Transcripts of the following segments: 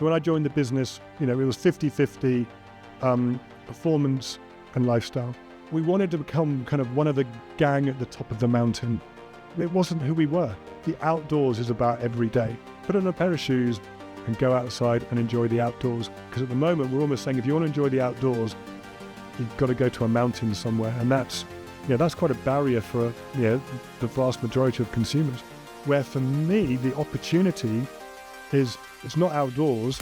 So when I joined the business, it was 50-50 performance and lifestyle. We wanted to become kind of one of the gang at the top of the mountain. It wasn't who we were. The outdoors is about every day. Put on a pair of shoes and go outside and enjoy the outdoors. Because at the moment, we're almost saying if you want to enjoy the outdoors, you've got to go to a mountain somewhere. And that's quite a barrier for the vast majority of consumers. Where for me, the opportunity is, it's not outdoors.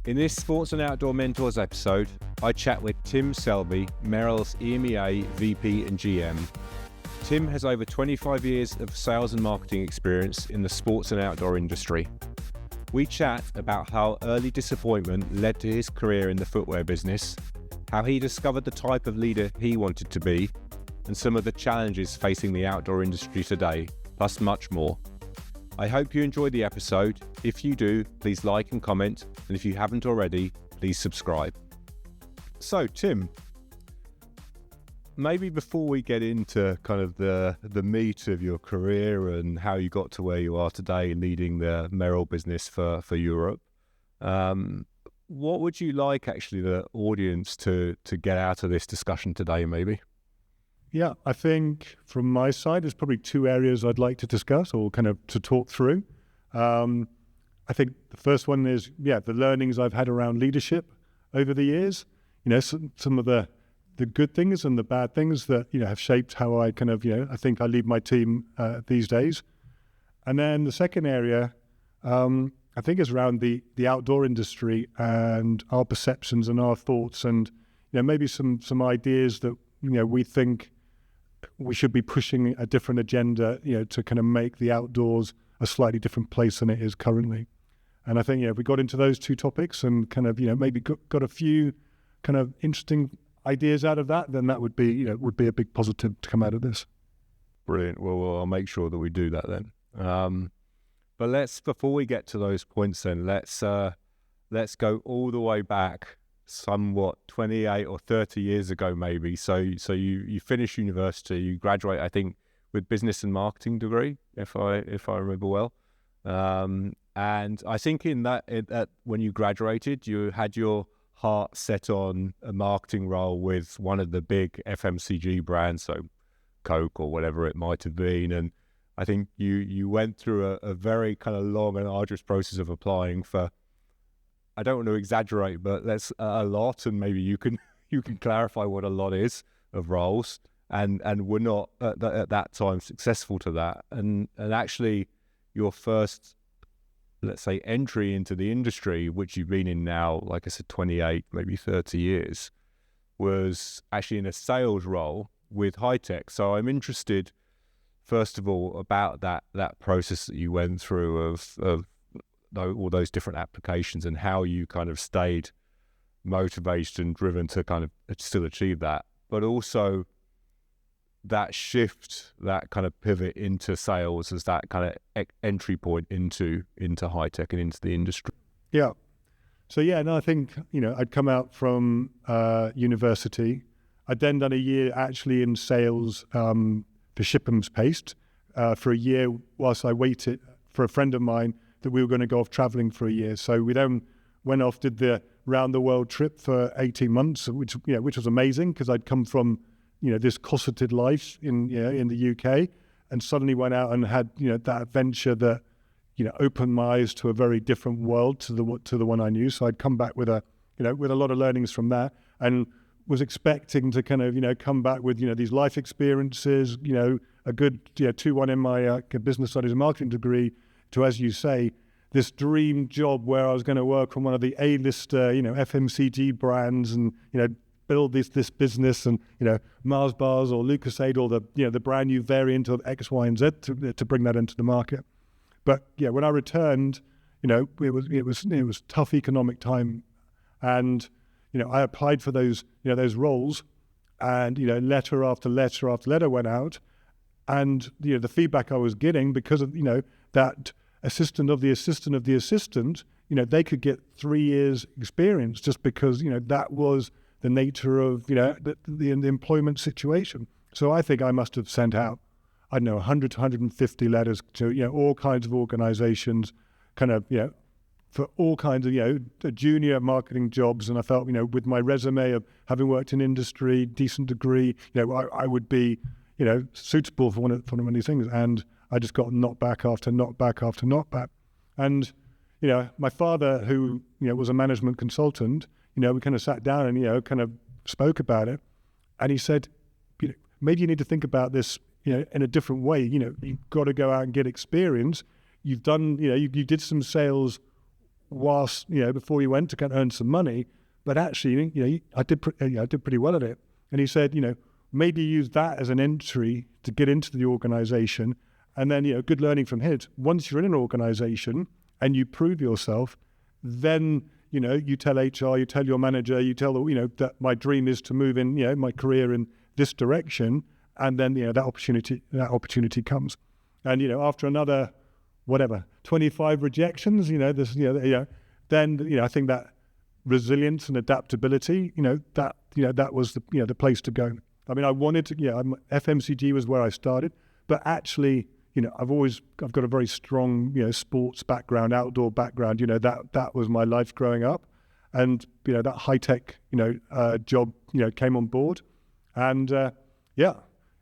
In this Sports and Outdoor Mentors episode, I chat with Tim Selby, Merrell's EMEA VP and GM. Tim has over 25 years of sales and marketing experience in the sports and outdoor industry. We chat about how early disappointment led to his career in the footwear business, how he discovered the type of leader he wanted to be, and some of the challenges facing the outdoor industry today, plus much more. I hope you enjoyed the episode. If you do, please like and comment, and if you haven't already, please subscribe. So, Tim, maybe before we get into kind of the meat of your career and how you got to where you are today leading the Merrell business for Europe, what would you like actually the audience to get out of this discussion today maybe? Yeah, I think from my side, there's probably two areas I'd like to discuss or kind of to talk through. I think the first one is, the learnings I've had around leadership over the years. Some of the good things and the bad things that, have shaped how I kind of, I think I lead my team these days. And then the second area, I think is around the outdoor industry and our perceptions and our thoughts and, maybe some ideas that, we think we should be pushing a different agenda, to kind of make the outdoors a slightly different place than it is currently. And I think, if we got into those two topics and kind of, maybe got a few kind of interesting ideas out of that, then that would be, would be a big positive to come out of this. Brilliant. Well, I'll make sure that we do that then. But before we get to those points then, let's go all the way back somewhat 28 or 30 years ago maybe. So you finish university, you graduate, I think, with business and marketing degree, if I remember well. And I think in that when you graduated, you had your heart set on a marketing role with one of the big FMCG brands, so Coke or whatever it might have been. And I think you went through a very kind of long and arduous process of applying for, I don't want to exaggerate, but that's a lot, and maybe you can clarify what a lot is of roles, and we're not at that time successful to that, and actually your first, let's say, entry into the industry, which you've been in now, like I said, 28, maybe 30 years, was actually in a sales role with Hi-Tech. So I'm interested, first of all, about that process that you went through of all those different applications and how you kind of stayed motivated and driven to kind of still achieve that, but also that shift, that kind of pivot into sales as that kind of entry point into Hi-Tech and into the industry. Yeah. So I think, I'd come out from university. I'd then done a year actually in sales for Shipham's Paste for a year whilst I waited for a friend of mine that we were going to go off traveling for a year. So we then went off, did the round the world trip for 18 months, which was amazing because I'd come from, this cosseted life in the UK, and suddenly went out and had, that adventure that, opened my eyes to a very different world to the one I knew. So I'd come back with a lot of learnings from that, and was expecting to kind of, come back with, these life experiences, a good 2-1 in my business studies and marketing degree, to, as you say, this dream job where I was going to work on one of the A-list, FMCG brands and, build this business and, Mars Bars or Lucasade or the brand new variant of X, Y, and Z to bring that into the market. But when I returned, it was tough economic time, and, I applied for those roles, and, letter after letter after letter went out, and, the feedback I was getting because of, that assistant of the assistant of the assistant, they could get 3 years experience just because, that was the nature of, the employment situation. So I think I must have sent out, I don't know, 100 to 150 letters to, all kinds of organizations, kind of, for all kinds of, junior marketing jobs. And I felt, with my resume of having worked in industry, decent degree, I would be, suitable for one of these things. And I just got knockback after knockback after knockback. And, my father, who, was a management consultant, we kind of sat down and, kind of spoke about it. And he said, maybe you need to think about this, in a different way. You've got to go out and get experience. You've done, you did some sales whilst, before you went to kind of earn some money, but actually, I did pretty well at it. And he said, maybe use that as an entry to get into the organization. And then, good learning from his. Once you're in an organization and you prove yourself, then, you tell HR, you tell your manager, you tell, that my dream is to move in, my career in this direction. And then, that opportunity comes. And, after another, 25 rejections, then, I think that resilience and adaptability, that was the place to go. I mean, I wanted to, FMCG was where I started, but actually, I've got a very strong, sports background, outdoor background, that was my life growing up. And, that high tech, job, came on board. And,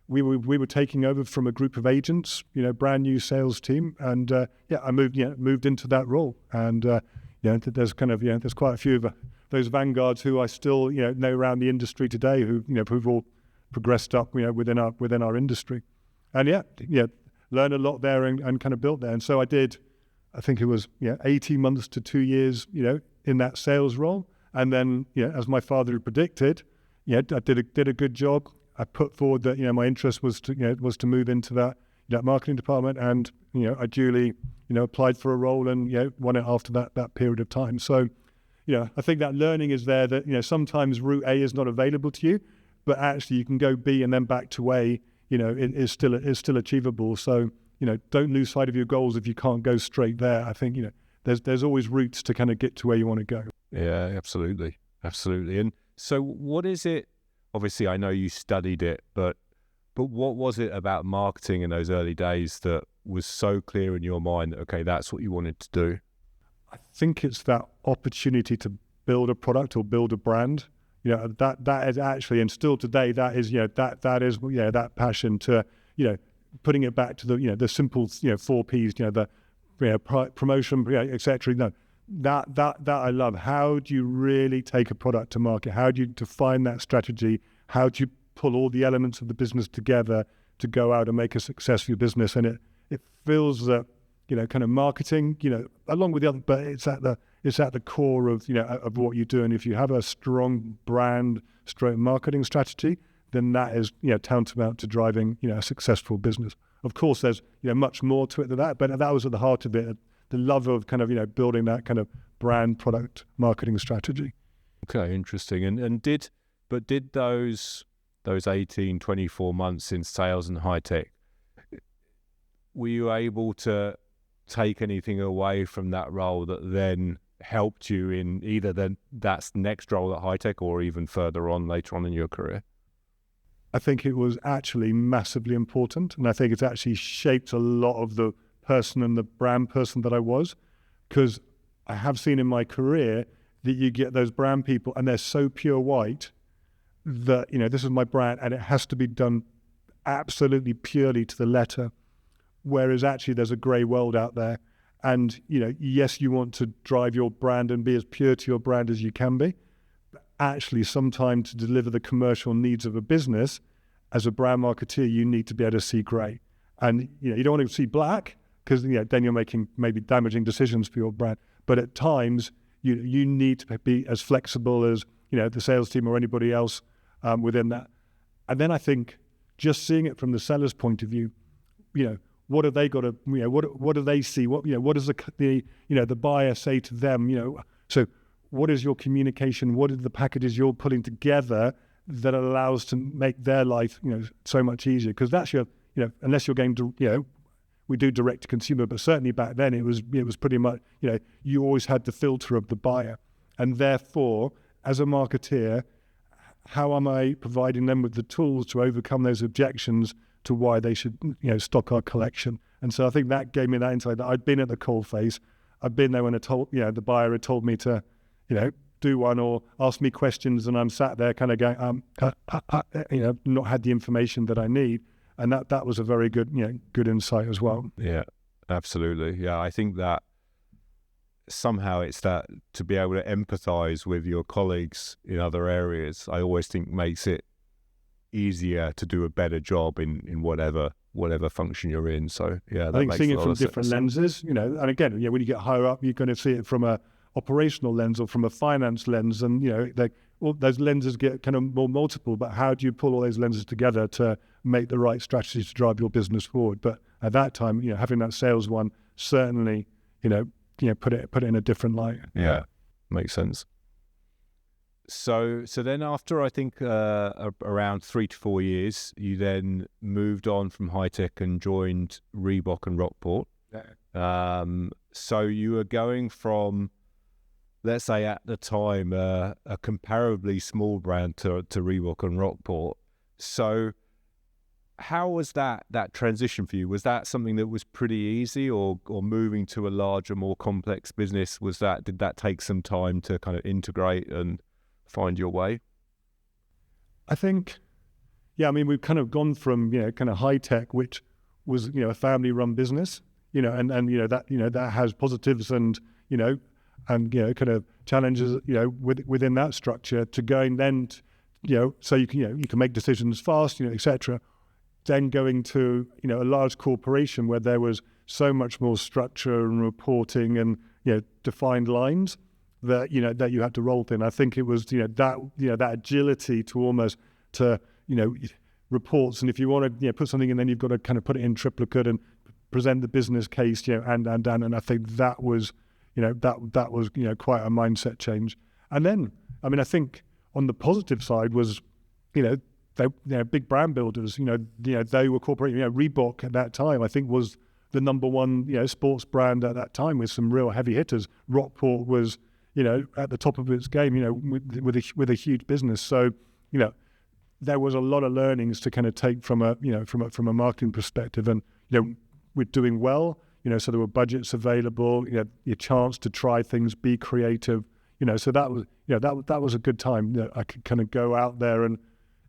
we were taking over from a group of agents, brand new sales team. And, I moved into that role. And, there's kind of, there's quite a few of those vanguards who I still, know around the industry today who've all progressed up, within our industry. And learned a lot there and kind of built there. And so I did, I think it was 18 months to 2 years, in that sales role. And then, as my father had predicted, I did a good job. I put forward that, my interest was to move into that marketing department, and, I duly, applied for a role and, won it after that period of time. So, I think that learning is there that, sometimes route A is not available to you, but actually you can go B and then back to A, it is still achievable. So, don't lose sight of your goals if you can't go straight there. I think, there's always routes to kind of get to where you want to go. Yeah, absolutely. Absolutely. And so what is it? Obviously, I know you studied it, but what was it about marketing in those early days that was so clear in your mind that, okay, that's what you wanted to do? I think it's that opportunity to build a product or build a brand. That is actually, and still today, that is, that is, that passion to, putting it back to the, the simple, 4 Ps, promotion, et cetera. That I love. How do you really take a product to market? How do you define that strategy? How do you pull all the elements of the business together to go out and make a success for your business? And it feels that, kind of marketing, along with the other, but it's at the core of, of what you do. And if you have a strong brand, strong marketing strategy, then that is, tantamount to driving, a successful business. Of course, there's, much more to it than that, but that was at the heart of it. The love of kind of, building that kind of brand product marketing strategy. Okay, interesting. And did those 18, 24 months in sales and high tech, were you able to take anything away from that role that then helped you in either that's next role at high tech or even further on later on in your career? I think it was actually massively important. And I think it's actually shaped a lot of the person and the brand person that I was, because I have seen in my career that you get those brand people and they're so pure white that, this is my brand and it has to be done absolutely purely to the letter. Whereas actually there's a gray world out there. And, yes, you want to drive your brand and be as pure to your brand as you can be. But actually, sometimes to deliver the commercial needs of a business, as a brand marketeer, you need to be able to see gray. And, you don't want to see black, because then you're making maybe damaging decisions for your brand. But at times, you need to be as flexible as the sales team or anybody else within that. And then I think just seeing it from the seller's point of view, what have they got to, what do they see? What does the buyer say to them? So what is your communication? What are the packages you're putting together that allows to make their life so much easier? Because that's your unless you're going to we do direct to consumer, but certainly back then it was pretty much, you always had the filter of the buyer. And therefore, as a marketeer, how am I providing them with the tools to overcome those objections to why they should, stock our collection? And so I think that gave me that insight that I'd been at the coalface. I'd been there when the buyer had told me to, do one or ask me questions, and I'm sat there kind of going, not had the information that I need. And that was a very good, good insight as well. Yeah, absolutely. Yeah, I think that somehow it's that to be able to empathize with your colleagues in other areas, I always think makes it easier to do a better job in whatever function you're in. So yeah, I think seeing it from different lenses, and again, when you get higher up, you're going to see it from a operational lens or from a finance lens, and all those lenses get kind of more multiple. But how do you pull all those lenses together to make the right strategy to drive your business forward? But at that time, having that sales one certainly, put it in a different light. Yeah, makes sense. So then after I think around 3 to 4 years, you then moved on from high tech and joined Reebok and Rockport. Yeah. So you were going from, let's say at the time, a comparably small brand to Reebok and Rockport. So how was that transition for you? Was that something that was pretty easy, or moving to a larger, more complex business, did that take some time to kind of integrate and find your way? I think, we've kind of gone from, kind of high tech, which was, a family run business, and that has positives and kind of challenges, within that structure, to going then, so you can make decisions fast, etc. Then going to, a large corporation where there was so much more structure and reporting and, defined lines that, that you had to roll in. I think it was, that agility to almost reports. And if you want to, put something in, then you've got to kind of put it in triplicate and present the business case, and I think that was, that was, quite a mindset change. And then, I think on the positive side was, they big brand builders, they were corporate, Reebok at that time, I think was the number one, sports brand at that time with some real heavy hitters. Rockport was, at the top of its game, with a huge business. So, there was a lot of learnings to kind of take from a marketing perspective, and, we're doing well, so there were budgets available, your chance to try things, be creative, so that was, that was a good time that I could kind of go out there and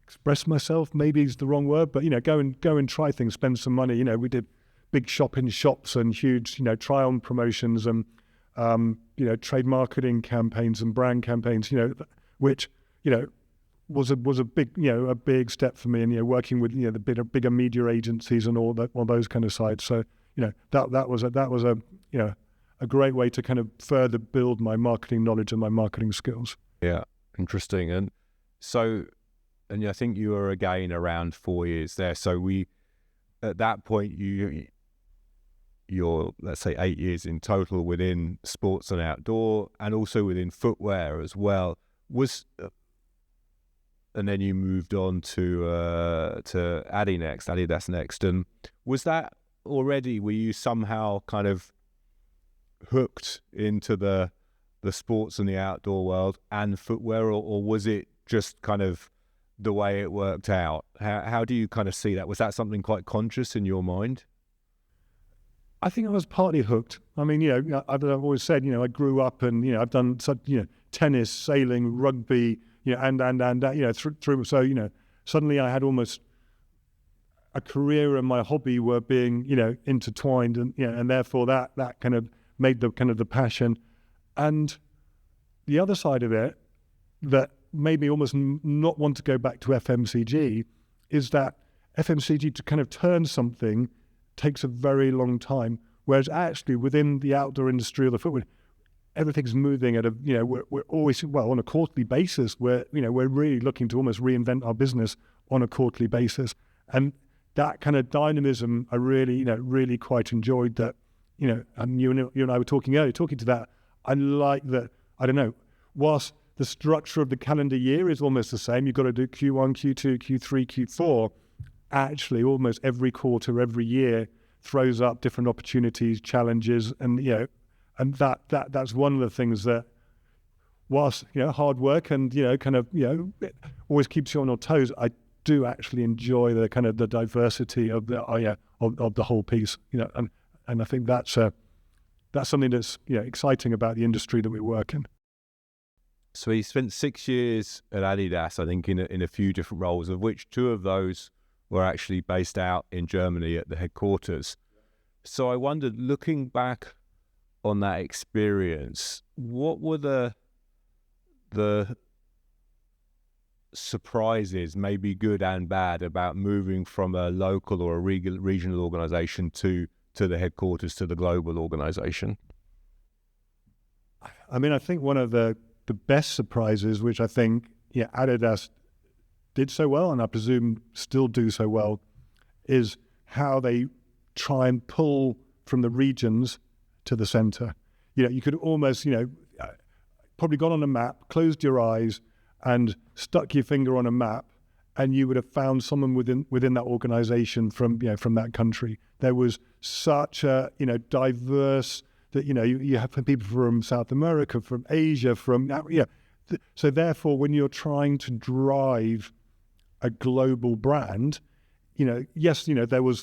express myself, maybe is the wrong word, but, go and try things, spend some money. We did big shops and huge, try-on promotions and, trade marketing campaigns and brand campaigns, which, was a big step for me, and, working with, the bigger media agencies and all those kind of sides. So, that was a great way to kind of further build my marketing knowledge and my marketing skills. Yeah, interesting. And so, I think you were again around 4 years there. So at that point, you're, let's say, 8 years in total within sports and outdoor, and also within footwear as well. And then you moved on to Adidas next. And was that already, were you somehow kind of hooked into the sports and the outdoor world and footwear, or was it just kind of the way it worked out? How do you kind of see that? Was that something quite conscious in your mind? I think I was partly hooked. I've always said, I grew up and, I've done such, tennis, sailing, rugby, and through. So, suddenly I had almost a career and my hobby were being, intertwined, and, and therefore that kind of made the kind of the passion. And the other side of it that made me almost not want to go back to FMCG is that FMCG, to kind of turn something, takes a very long time, whereas actually within the outdoor industry or the footwear, everything's moving at a, we're always, on a quarterly basis, we're really looking to almost reinvent our business on a quarterly basis. And that kind of dynamism, I really, really quite enjoyed that, and you and I were talking earlier, talking to that. I like that, I don't know, whilst the structure of the calendar year is almost the same, you've got to do Q1, Q2, Q3, Q4, actually almost every quarter, every year throws up different opportunities, challenges, and, and that's one of the things that whilst, hard work and, kind of, it always keeps you on your toes, I do actually enjoy the kind of the diversity of the of the whole piece, and I think that's something that's exciting about the industry that we work in. So he spent 6 years at Adidas, I think, in a few different roles, of which 2 of those were actually based out in Germany at the headquarters. So I wondered, looking back on that experience, what were the surprises, maybe good and bad, about moving from a local or a regional organization to the headquarters, to the global organization? I mean, I think one of the best surprises, which I think Adidas did so well, and I presume still do so well, is how they try and pull from the regions to the center. You could almost, probably gone on a map, closed your eyes and stuck your finger on a map, and you would have found someone within that organization from that country. There was such a, diverse, that, you have people from South America, from Asia, so therefore, when you're trying to drive a global brand, yes, there was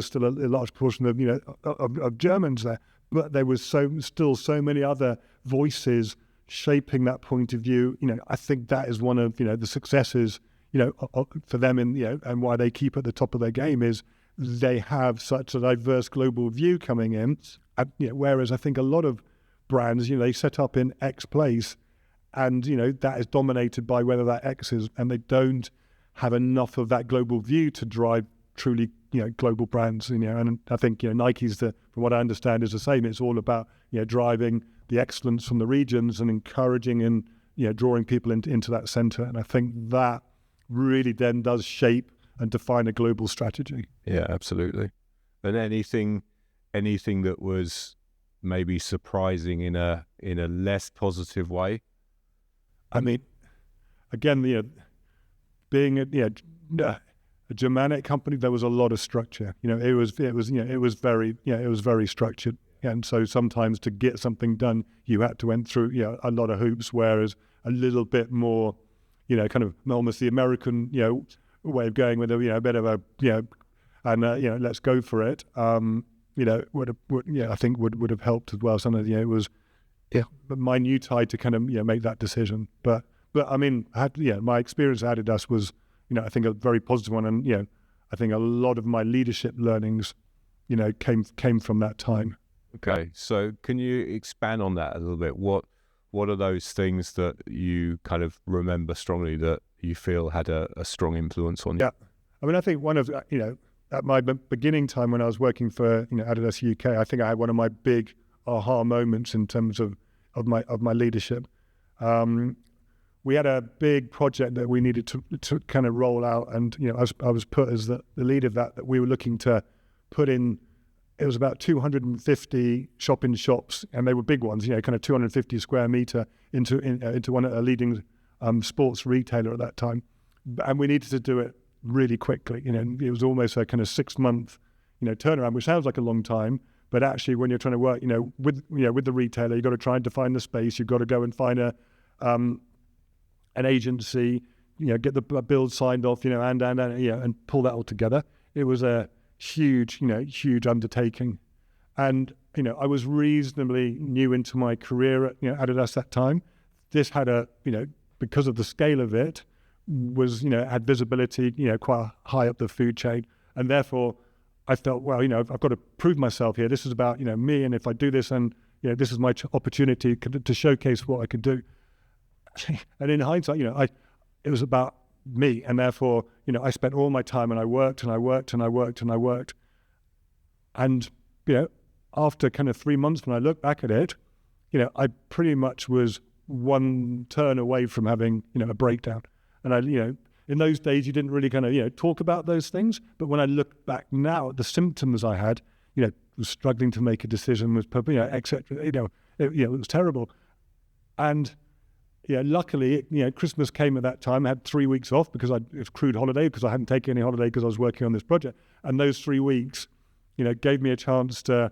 still a large portion of Germans there, but there was still so many other voices shaping that point of view. I think that is one of the successes for them, and why they keep at the top of their game is they have such a diverse global view coming in. Whereas I think a lot of brands, they set up in X place, and that is dominated by whether that X is, and they don't have enough of that global view to drive truly global brands. And I think Nike's, from what I understand, is the same. It's all about driving the excellence from the regions and encouraging and drawing people into that center. And I think that really then does shape and define a global strategy. Yeah, absolutely. And anything that was maybe surprising in a less positive way? I mean, again, being a Germanic company, there was a lot of structure. It was very structured. And so sometimes to get something done, you had to went through a lot of hoops. Whereas a little bit more, kind of almost the American way of going with a bit of a and let's go for it. I think would have helped as well. Some of it was minutiae to kind of make that decision. But I mean, my experience at Adidas was I think a very positive one, and I think a lot of my leadership learnings came from that time. Okay, so can you expand on that a little bit? What are those things that you kind of remember strongly that you feel had a strong influence on you? Yeah, I mean, I think one of at my beginning time when I was working for Adidas UK, I think I had one of my big aha moments in terms of my leadership. We had a big project that we needed to kind of roll out, and I was put as the lead of that we were looking to put in. It was about 250 shop-in-shops, and they were big ones, kind of 250 square meter into one of a leading sports retailer at that time, and we needed to do it really quickly. It was almost a kind of 6-month, turnaround, which sounds like a long time, but actually when you're trying to work, with the retailer, you've got to try and define the space. You've got to go and find an agency, get the build signed off, and pull that all together. It was a huge undertaking. And, I was reasonably new into my career at Adidas that time. This had because of the scale of it, was, had visibility, quite high up the food chain. And therefore I felt, well, I've got to prove myself here. This is about, me. And if I do this, and, this is my opportunity to showcase what I could do. And in hindsight, it was about me. And therefore, I spent all my time, and I worked and I worked and I worked and I worked. And, after kind of 3 months, when I look back at it, I pretty much was one turn away from having, a breakdown. And I, in those days, you didn't really kind of, talk about those things. But when I look back now at the symptoms I had, was struggling to make a decision, was, et cetera, it was terrible. And, luckily, Christmas came at that time. I had 3 weeks off because it was accrued holiday, because I hadn't taken any holiday because I was working on this project. And those 3 weeks, gave me a chance to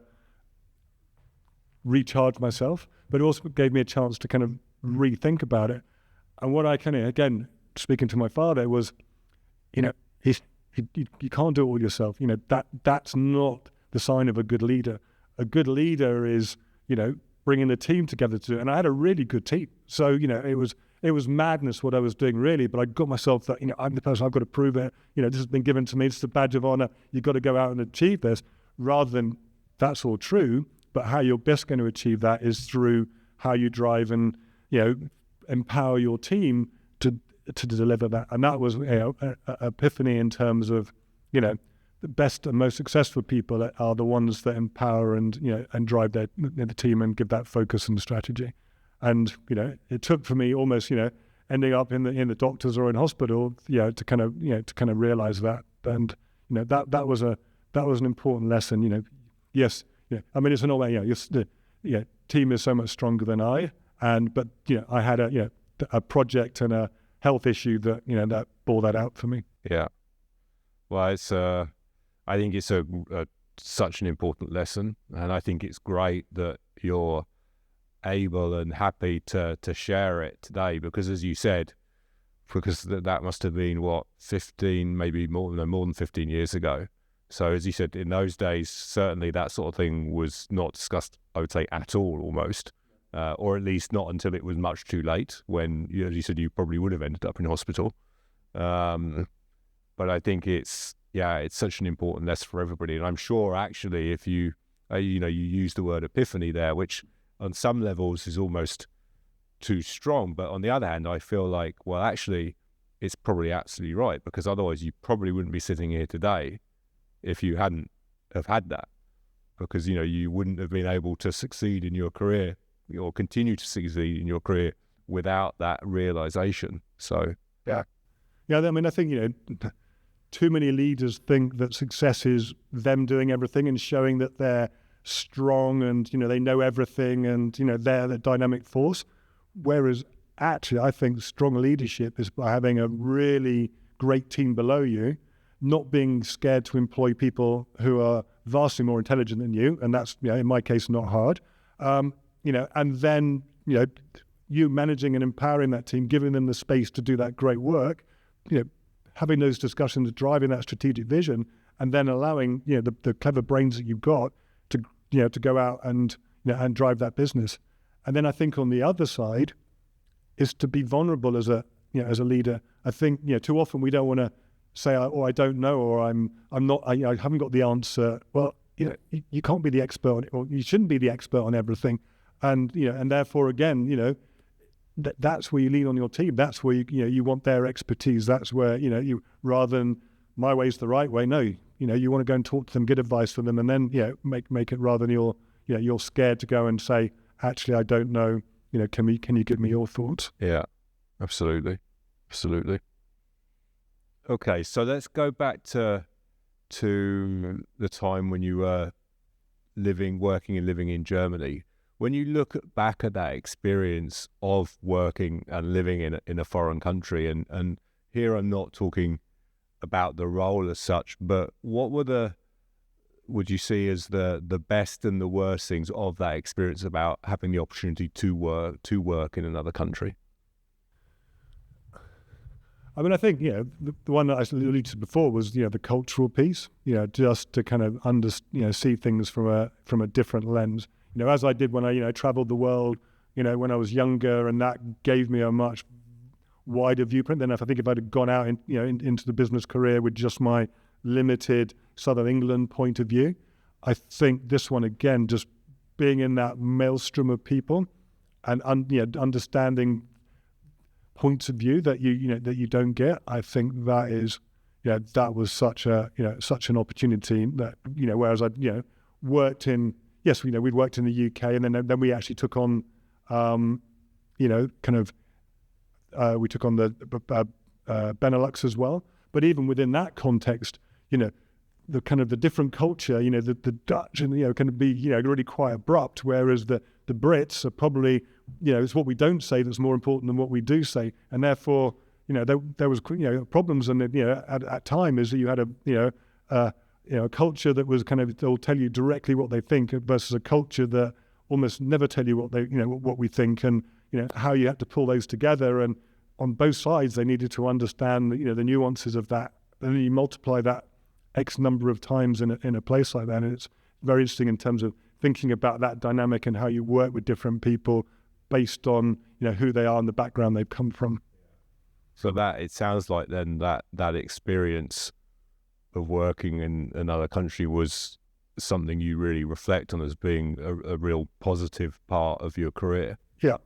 recharge myself, but it also gave me a chance to kind of rethink about it. And what I kind of, again, speaking to my father, was, you can't do it all yourself. That's not the sign of a good leader. A good leader is, bringing the team together to do it. And I had a really good team. So, it was madness what I was doing, really. But I got myself that, I'm the person, I've got to prove it. This has been given to me. It's a badge of honor. You've got to go out and achieve this, rather than that's all true. But how you're best going to achieve that is through how you drive and, empower your team to deliver that. And that was, an epiphany in terms of, the best and most successful people are the ones that empower and, and drive the team and give that focus and strategy. And, it took for me almost, ending up in the doctors or in hospital, to kind of realize that. And, that was an important lesson, Yes. I mean, it's an old way, the team is so much stronger than I. But I had a project and a health issue that, that bore that out for me. Yeah. Well, it's, I think it's such an important lesson. And I think it's great that you're able and happy to share it today, because as you said, because that must have been 15, maybe more than 15 years ago. So as you said, in those days, certainly that sort of thing was not discussed, I would say, at all, almost, or at least not until it was much too late, when, as you said, you probably would have ended up in hospital. But I think it's such an important lesson for everybody. And I'm sure, actually, if you use the word epiphany there, which on some levels is almost too strong, but on the other hand, I feel like, well, actually, it's probably absolutely right, because otherwise you probably wouldn't be sitting here today if you hadn't have had that, because you wouldn't have been able to succeed in your career or continue to succeed in your career without that realization. So yeah, I mean, I think too many leaders think that success is them doing everything and showing that they're strong and they know everything and they're the dynamic force, whereas actually I think strong leadership is by having a really great team below you, not being scared to employ people who are vastly more intelligent than you, and that's, in my case, not hard. And then, you managing and empowering that team, giving them the space to do that great work, having those discussions, driving that strategic vision, and then allowing, the clever brains that you've got to go out and, and drive that business. And then I think on the other side is to be vulnerable as a leader. I think, too often we don't want to say, oh, I don't know, or I haven't got the answer. Well, you can't be the expert on it, or you shouldn't be the expert on everything. And, and therefore, again, that's where you lean on your team. That's where you want their expertise. That's where, you, rather than my way's the right way. No, you want to go and talk to them, get advice from them, and then, make it, rather than you're scared to go and say, actually, I don't know, can you give me your thoughts? Yeah, absolutely. Okay, so let's go back to the time when you were working and living in Germany. When you look back at that experience of working and living in a foreign country, and here I'm not talking about the role as such, but what would you see as the best and the worst things of that experience about having the opportunity to work in another country? I mean, I think, the one that I alluded to before was, the cultural piece, just to kind of see things from a different lens. As I did when I, traveled the world, when I was younger, and that gave me a much wider viewpoint than if I'd have gone out into the business career with just my limited Southern England point of view. I think this one, again, just being in that maelstrom of people and understanding points of view that you don't get. I think that is, that was such an opportunity that, whereas I'd, worked in, yes, we'd worked in the UK, and then we actually took on, we took on the Benelux as well. But even within that context, the kind of the different culture, the Dutch, and can be really quite abrupt, whereas the Brits are probably, it's what we don't say that's more important than what we do say, and therefore, there was problems, and at time is that you had a culture that was kind of, they'll tell you directly what they think versus a culture that almost never tell you what they what we think, and how you had to pull those together. And on both sides, they needed to understand, the nuances of that. And then you multiply that X number of times in a place like that. And it's very interesting in terms of thinking about that dynamic and how you work with different people based on, who they are and the background they've come from. So that, it sounds like then that experience of working in another country was something you really reflect on as being a real positive part of your career. Yeah.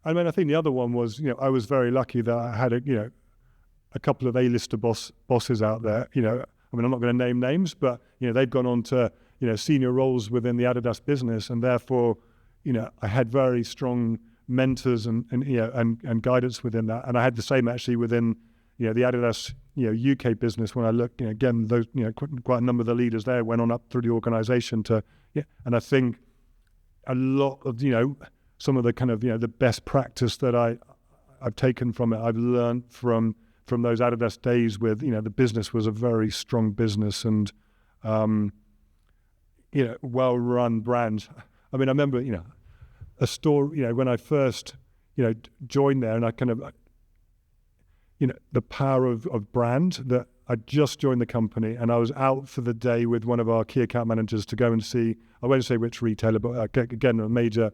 I mean, I think the other one was, I was very lucky that I had a couple of A-lister bosses out there. I mean, I'm not going to name names, but, they've gone on to, senior roles within the Adidas business. And therefore, I had very strong mentors and guidance within that. And I had the same actually within, the Adidas, UK business. When I look, again, those, quite a number of the leaders there went on up through the organization to, and I think a lot of, some of the kind of, the best practice that I've taken from it, I've learned from those Adidas days with, the business was a very strong business and, well-run brand. I mean, I remember, a story, when I first, joined there and I kind of, the power of brand, that I just joined the company and I was out for the day with one of our key account managers to go and see, I won't say which retailer, but again, a major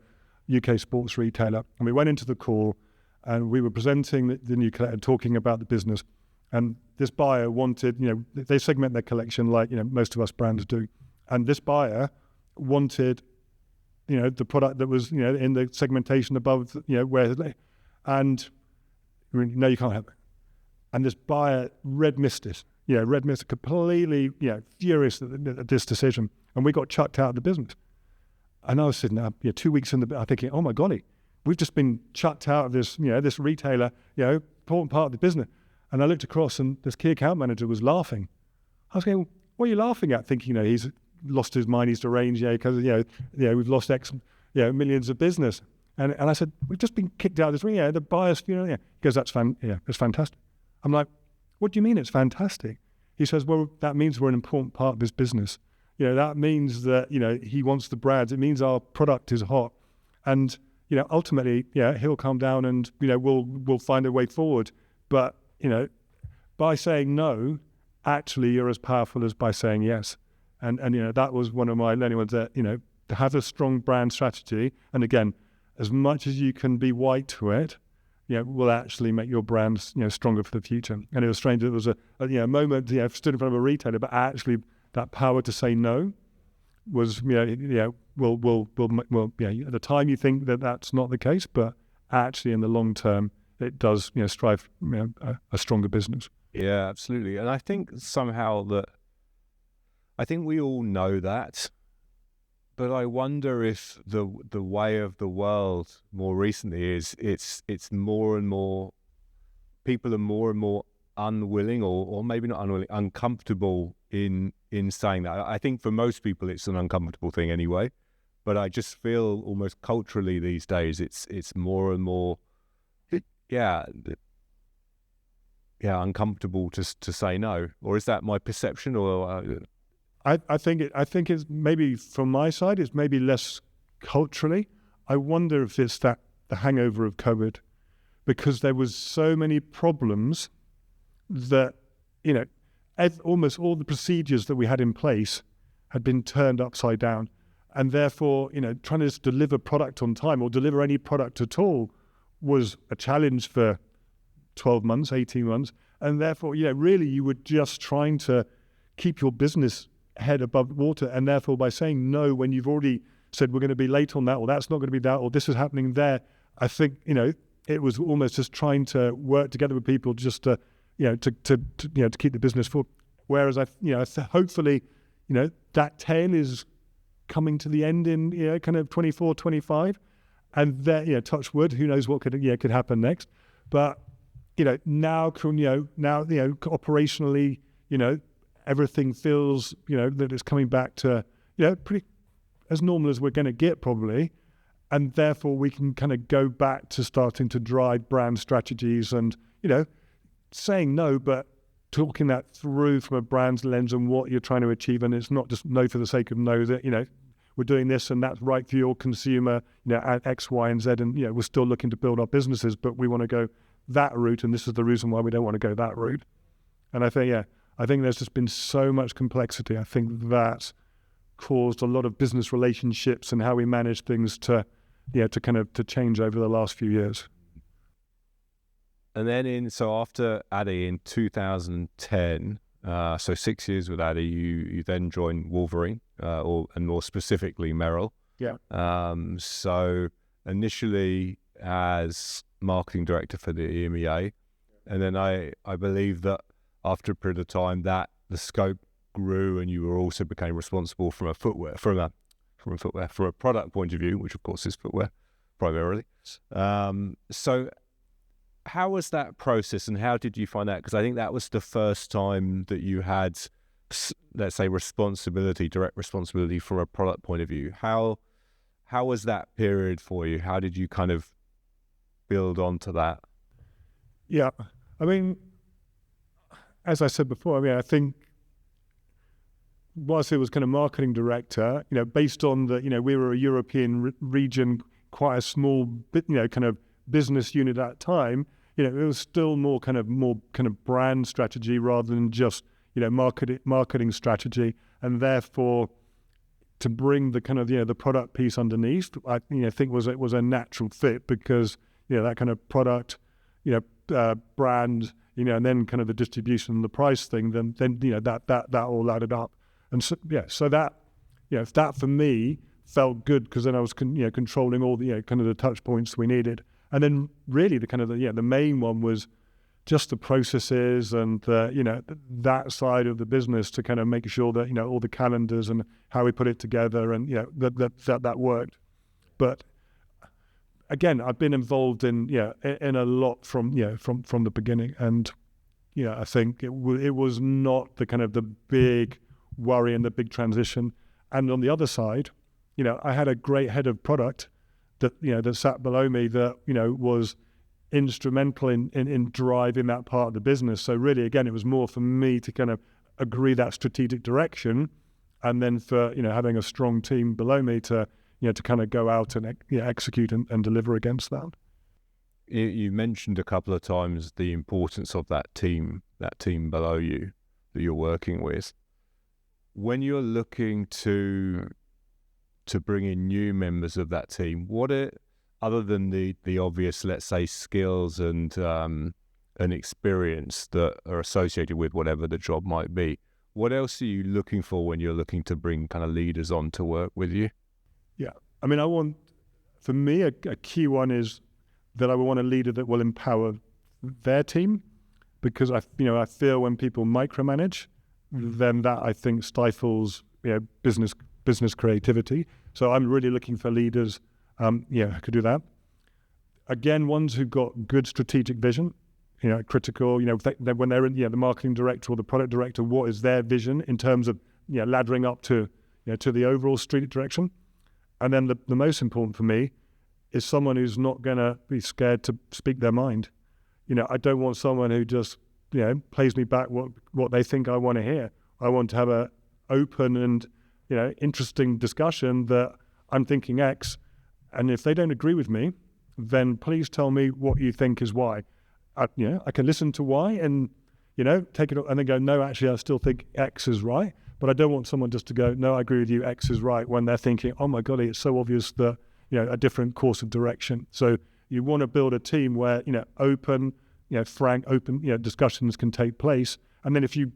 UK sports retailer. And we went into the call and we were presenting the new collection, talking about the business. And this buyer wanted, they segment their collection like, most of us brands do. And this buyer wanted, the product that was, in the segmentation above, where, and no, you can't have it. And this buyer red missed it, completely, furious at this decision. And we got chucked out of the business. And I was sitting there, 2 weeks in I'm thinking, oh my golly, we've just been chucked out of this, this retailer, important part of the business. And I looked across and this key account manager was laughing. I was going, what are you laughing at? Thinking, he's lost his mind, he's deranged, because, we've lost X, millions of business. And I said, we've just been kicked out of this ring, the buyer's, He goes, it's fantastic. I'm like, what do you mean it's fantastic? He says, well, that means we're an important part of his business. That means that, he wants the brands. It means our product is hot. And, ultimately, he'll come down and, we'll find a way forward. But, by saying no, actually you're as powerful as by saying yes. And that was one of my learning ones that, to have a strong brand strategy. And again, as much as you can be white to it, will actually make your brand, stronger for the future. And it was strange. It was a moment, stood in front of a retailer, but actually that power to say no was, will at the time you think that that's not the case, but actually in the long term, it does, strive a stronger business. Yeah, absolutely. And I think somehow I think we all know that, but I wonder if the way of the world more recently is it's more and more, people are more and more unwilling or maybe not unwilling, uncomfortable in saying that. I think for most people it's an uncomfortable thing anyway, but I just feel almost culturally these days it's more and more uncomfortable to say no. Or is that my perception? Or I think it's maybe from my side, it's maybe less culturally. I wonder if it's the hangover of COVID, because there was so many problems that, almost all the procedures that we had in place had been turned upside down. And therefore, trying to just deliver product on time or deliver any product at all was a challenge for 12 months, 18 months. And therefore, really you were just trying to keep your business head above water. And therefore by saying no, when you've already said we're going to be late on that, or that's not going to be that, or this is happening there, I think, it was almost just trying to work together with people just to, to keep the business full. Whereas hopefully, that tail is coming to the end in, kind of 24, 25. And there, touch wood, who knows what could happen next. But, now, operationally, everything feels, that it's coming back to, pretty as normal as we're going to get probably. And therefore we can kind of go back to starting to drive brand strategies and, saying no, but talking that through from a brand's lens and what you're trying to achieve. And it's not just no for the sake of no, that, we're doing this and that's right for your consumer, at X, Y, and Z, and we're still looking to build our businesses, but we want to go that route, and this is the reason why we don't want to go that route. And I think there's just been so much complexity. I think that caused a lot of business relationships and how we manage things to change over the last few years. And then so after Addy in 2010, so 6 years with Addy, you then joined Wolverine, and more specifically Merrell. Yeah. So initially as marketing director for the EMEA, and then I believe that after a period of time that the scope grew, and you also became responsible from a product point of view, which of course is footwear primarily. So how was that process, and how did you find that? Because I think that was the first time that you had, let's say, direct responsibility from a product point of view. How was that period for you? How did you kind of build onto that? Yeah, I mean, as I said before, I think whilst it was kind of marketing director, based on the, we were a European region, quite a small bit, kind of business unit at that time, it was still more kind of brand strategy rather than just, marketing strategy. And therefore, to bring the kind of, the product piece underneath, I think was a natural fit, because, that kind of product, brand, and then kind of the distribution and the price thing, then that all added up. And so, so that, that for me felt good, because then I was controlling all the kind of the touch points we needed. And then really the kind of the main one was just the processes and that side of the business, to kind of make sure that all the calendars and how we put it together, and that worked. But again, I've been involved in a lot from the beginning, and I think it was not the kind of the big worry and the big transition. And on the other side, I had a great head of product that sat below me that was instrumental in driving that part of the business. So really, again, it was more for me to kind of agree that strategic direction, and then for having a strong team below me to to kind of go out and execute and deliver against that. You mentioned a couple of times the importance of that team below you that you're working with. When you're looking to bring in new members of that team, other than the obvious, let's say, skills and experience that are associated with whatever the job might be, what else are you looking for when you're looking to bring kind of leaders on to work with you? Yeah, I mean, for me, a key one is that I want a leader that will empower their team, because I feel when people micromanage, then that, I think, stifles business creativity. So I'm really looking for leaders who could do that. Again, ones who've got good strategic vision, critical, when they're in, the marketing director or the product director, what is their vision in terms of, laddering up to the overall street direction. And then the most important for me is someone who's not going to be scared to speak their mind. I don't want someone who just, plays me back what they think I want to hear. I want to have a open and, interesting discussion that I'm thinking X. And if they don't agree with me, then please tell me what you think is why. I can listen to why and, take it and then go, no, actually, I still think X is right. But I don't want someone just to go, no, I agree with you, X is right, when they're thinking, oh my God, it's so obvious that, a different course of direction. So you want to build a team where, open, frank, open, discussions can take place. And then if you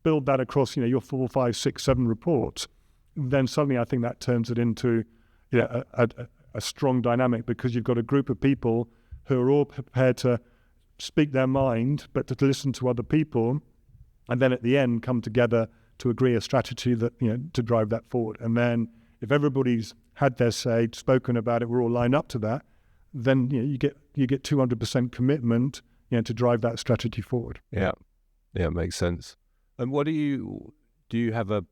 build that across, your 4, 5, 6, 7 reports, then suddenly I think that turns it into, a strong dynamic, because you've got a group of people who are all prepared to speak their mind, but to listen to other people, and then at the end come together to agree a strategy that, to drive that forward. And then if everybody's had their say, spoken about it, we're all lined up to that, then you get 200% commitment, to drive that strategy forward. Yeah, it makes sense. And what do you have a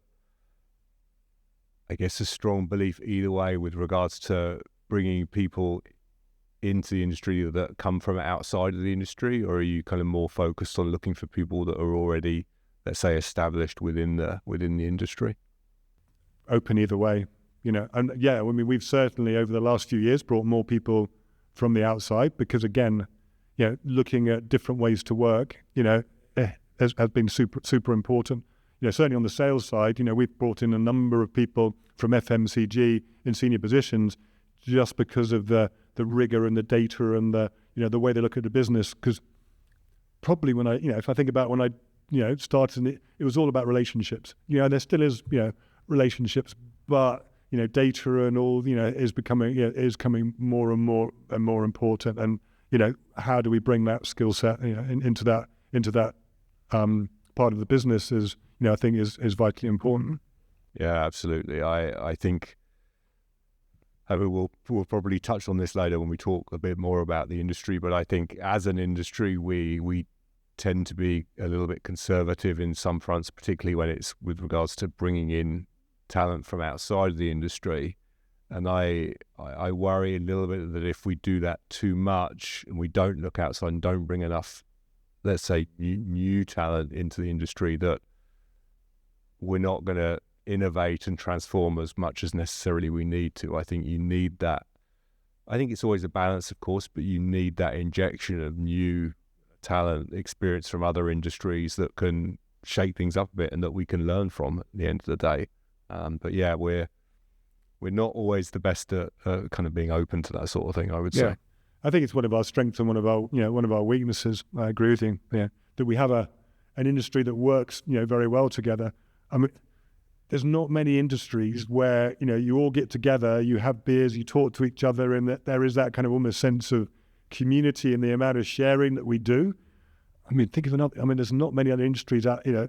strong belief either way with regards to bringing people into the industry that come from outside of the industry, or are you kind of more focused on looking for people that are already, let's say, established within the industry? Open either way. I mean, I want, for me, a key one is that I want a leader that will empower their team. I don't want someone just to go, no, I agree with you, X is right, when they're thinking, oh my God, it's so obvious that, a different course of direction. So I'm really looking for leaders that will empower their team. And yeah, I mean, we've certainly over the last few years brought more people from the outside because, again, looking at different ways to work, has been super important. Certainly on the sales side, we've brought in a number of people from FMCG in senior positions just because of the rigor and the data and the way they look at the business. Because probably when if I think about when I started, it was all about relationships. There still is relationships, but data and all is coming more and more important. And how do we bring that skill set into that part of the business is I think is vitally important. Yeah, absolutely. I think we'll probably touch on this later when we talk a bit more about the industry, but I think as an industry we tend to be a little bit conservative in some fronts, particularly when it's with regards to bringing in talent from outside of the industry. And I worry a little bit that if we do that too much and we don't look outside and don't bring enough, let's say, new talent into the industry, that we're not going to innovate and transform as much as necessarily we need to. I think you need that. I think it's always a balance, of course, but you need that injection of new talent, experience from other industries that can shake things up a bit and that we can learn from at the end of the day. But yeah, we're not always the best at kind of being open to that sort of thing, I would say. I think it's one of our strengths and one of our weaknesses. I agree with you. That we have an industry that works very well together. I mean, there's not many industries where you all get together, you have beers, you talk to each other, and that there is that kind of almost sense of community in the amount of sharing that we do. I mean, think of another. I mean, there's not many other industries out there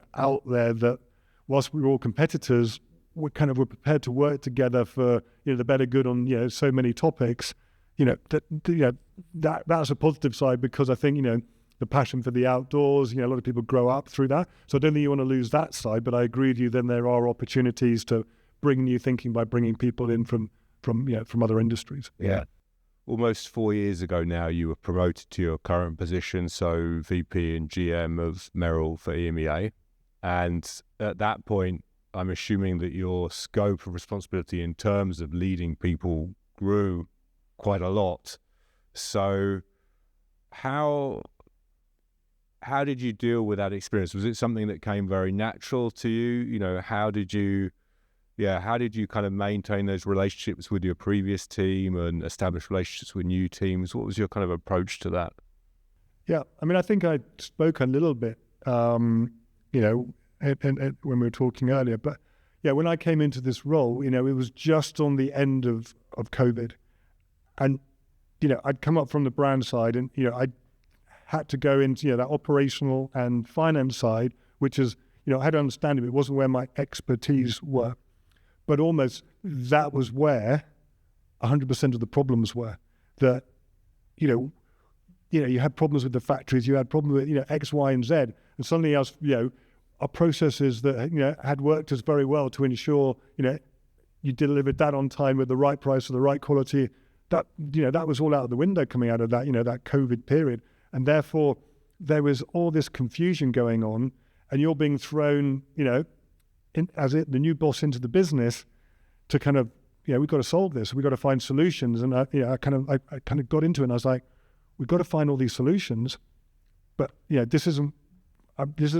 that, whilst we're all competitors, we're prepared to work together for the better good on so many topics. That's a positive side, because I think the passion for the outdoors, a lot of people grow up through that. So I don't think you want to lose that side, but I agree with you. Then there are opportunities to bring new thinking by bringing people in from other industries. Yeah. Almost 4 years ago now, you were promoted to your current position, so VP and GM of Merrell for EMEA. And at that point, I'm assuming that your scope of responsibility in terms of leading people grew quite a lot. So how did you deal with that experience? Was it something that came very natural to you? How did you kind of maintain those relationships with your previous team and establish relationships with new teams? What was your kind of approach to that? Yeah, I mean, I think I spoke a little bit, and when we were talking earlier, but yeah, when I came into this role, it was just on the end of COVID, and I'd come up from the brand side, and I had to go into that operational and finance side, which is I had to understand it wasn't where my expertise were, but almost that was where 100% of the problems were. That you had problems with the factories, you had problems with X, Y, and Z, and suddenly else our processes that had worked us very well to ensure you delivered that on time with the right price or the right quality. That that was all out of the window coming out of that that COVID period, and therefore there was all this confusion going on, and you're being thrown the new boss into the business to kind of we've got to solve this, we've got to find solutions, and I kind of got into it, and I was like, we've got to find all these solutions, but this isn't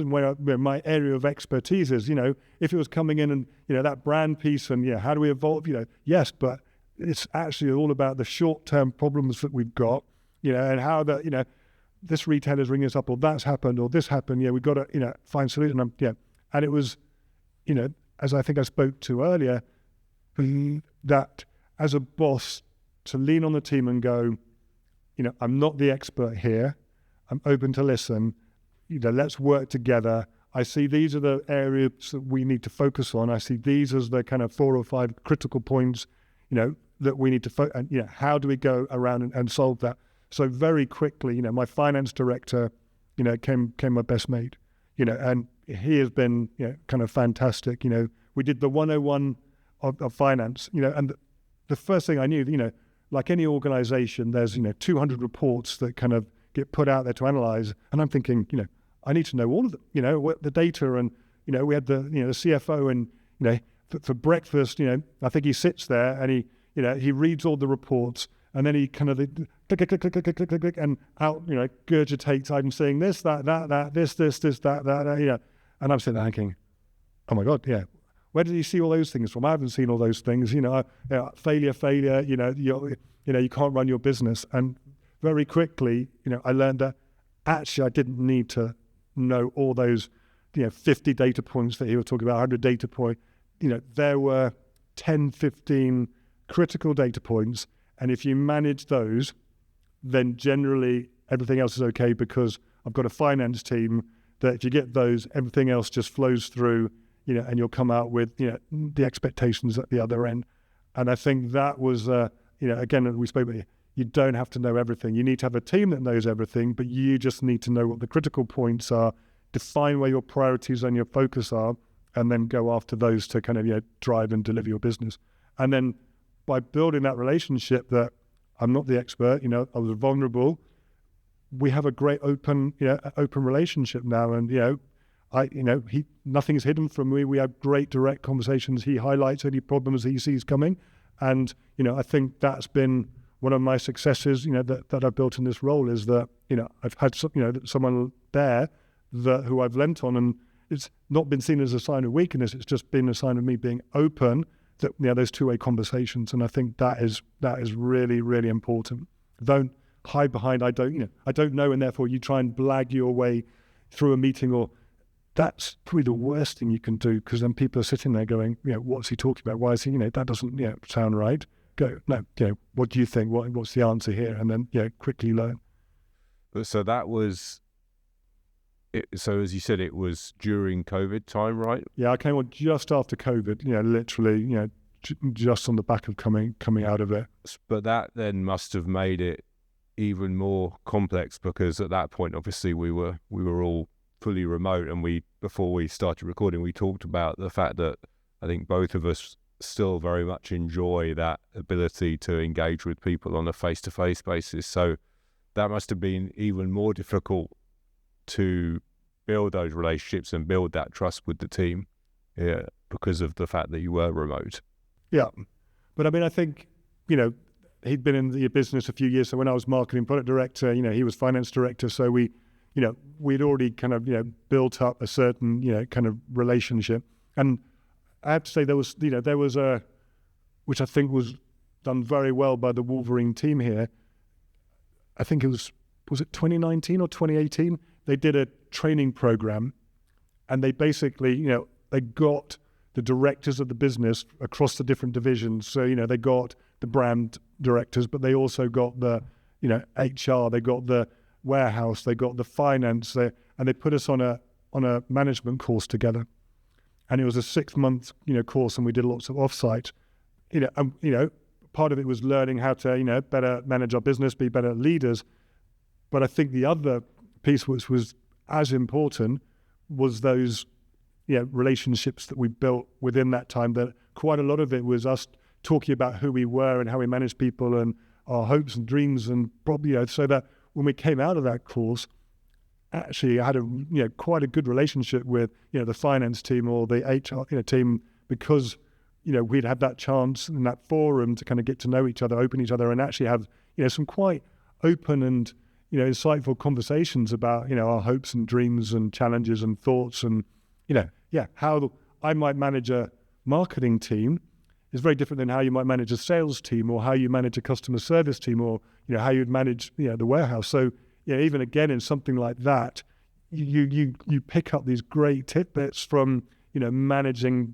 where my area of expertise is. If it was coming in and that brand piece and how do we evolve, yes, but it's actually all about the short-term problems that we've got, and how that this retailer's ringing us up, or that's happened, or this happened. We've got to find solution. And it was as I think I spoke to earlier, that as a boss to lean on the team and go, I'm not the expert here, I'm open to listen. Let's work together. I see these are the areas that we need to focus on. I see these as the kind of 4 or 5 critical points, that we need to focus. And how do we go around and solve that? So very quickly, my finance director, came my best mate, and he has been, kind of fantastic. We did the 101 of finance, and the first thing I knew, like any organization, there's 200 reports that kind of get put out there to analyze, and I'm thinking, I need to know all of them, what the data, and we had the the CFO, and for breakfast, I think he sits there and he reads all the reports, and then he kind of click, click, click, click, click, click, click, click, and out, gurgitates. I'm saying this, that, this, that. And I'm sitting there thinking, oh my God, yeah. Where did he see all those things from? I haven't seen all those things. Failure. You can't run your business. And very quickly, I learned that actually I didn't need to know all those, 50 data points that he was talking about, 100 data points. There were 10, 15 critical data points. And if you manage those, then generally everything else is okay, because I've got a finance team that if you get those, everything else just flows through, and you'll come out with, the expectations at the other end. And I think that was, again, we spoke about, you don't have to know everything. You need to have a team that knows everything, but you just need to know what the critical points are, define where your priorities and your focus are, and then go after those to kind of, drive and deliver your business. And then by building that relationship that I'm not the expert, I was vulnerable. We have a great open relationship now. And, nothing's hidden from me. We have great direct conversations. He highlights any problems he sees coming. And, I think that's been one of my successes, that I've built in this role, is that, I've had someone there who I've lent on, and it's not been seen as a sign of weakness. It's just been a sign of me being open, that, those two-way conversations. And I think that is really, really important. Don't hide behind, I don't know, and therefore you try and blag your way through a meeting, or that's probably the worst thing you can do, because then people are sitting there going, what's he talking about? Why is he, that doesn't sound right. Go, no, what do you think? What's the answer here? And then, quickly learn. So that was it. So as you said, it was during COVID time, right? Yeah, I came on just after COVID, literally, just on the back of coming out of it. But that then must have made it even more complex, because at that point, obviously, we were all fully remote, and before we started recording, we talked about the fact that I think both of us still very much enjoy that ability to engage with people on a face-to-face basis. So that must have been even more difficult to build those relationships and build that trust with the team, because of the fact that you were remote. Yeah, but I mean, I think, he'd been in the business a few years. So when I was marketing product director, he was finance director. So we'd already kind of, built up a certain, kind of relationship. And I have to say there was a, which I think was done very well by the Wolverine team here. I think it was it 2019 or 2018? They did a training program, and they basically, they got the directors of the business across the different divisions. So, they got the brand directors, but they also got the, HR, they got the warehouse, they got the finance, and they put us on a management course together. And it was a 6-month, course, and we did lots of offsite. Part of it was learning how to, better manage our business, be better leaders. But I think the other piece, which was as important, was those, relationships that we built within that time. That quite a lot of it was us talking about who we were and how we managed people and our hopes and dreams, and probably, so that when we came out of that course, actually I had a quite a good relationship with the finance team or the HR team, because we'd had that chance in that forum to kind of get to know each other, open each other, and actually have some quite open and insightful conversations about our hopes and dreams and challenges and thoughts, and how I might manage a marketing team is very different than how you might manage a sales team, or how you manage a customer service team, or how you'd manage the warehouse. So even again in something like that, you pick up these great tidbits from managing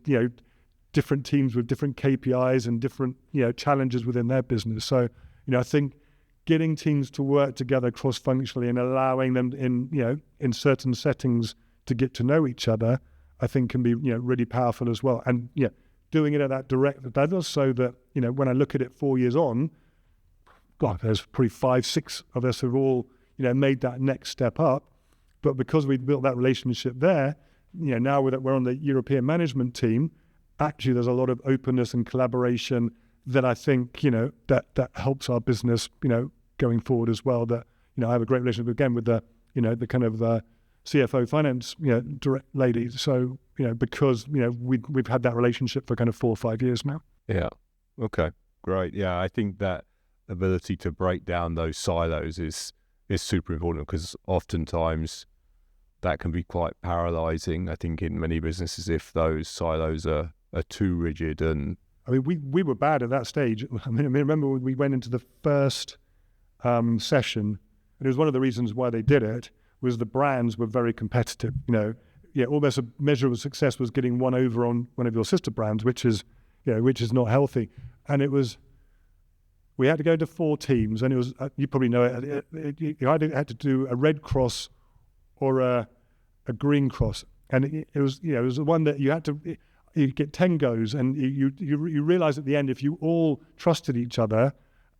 different teams with different KPIs and different challenges within their business. So I think getting teams to work together cross-functionally and allowing them in certain settings to get to know each other, I think can be really powerful as well. And doing it at that direct level, so that when I look at it 4 years on, God, there's probably 5-6 of us have all made that next step up. But because we built that relationship there, now we're on the European management team, actually there's a lot of openness and collaboration that I think that helps our business going forward as well. That I have a great relationship again with the the kind of CFO finance, direct lady. So, because, we've had that relationship for kind of 4 or 5 years now. Yeah. Okay. Great. Yeah. I think that ability to break down those silos is super important, because oftentimes that can be quite paralyzing, I think, in many businesses, if those silos are too rigid. And I mean, we were bad at that stage. I mean, remember when we went into the first session, and it was one of the reasons why they did it, was the brands were very competitive. Almost a measure of success was getting one over on one of your sister brands, which is not healthy. And we had to go to 4 teams, and it was, you probably know it, you either had to do a red cross or a green cross. And it was the one that you had to, you get 10 goes, and you realize at the end, if you all trusted each other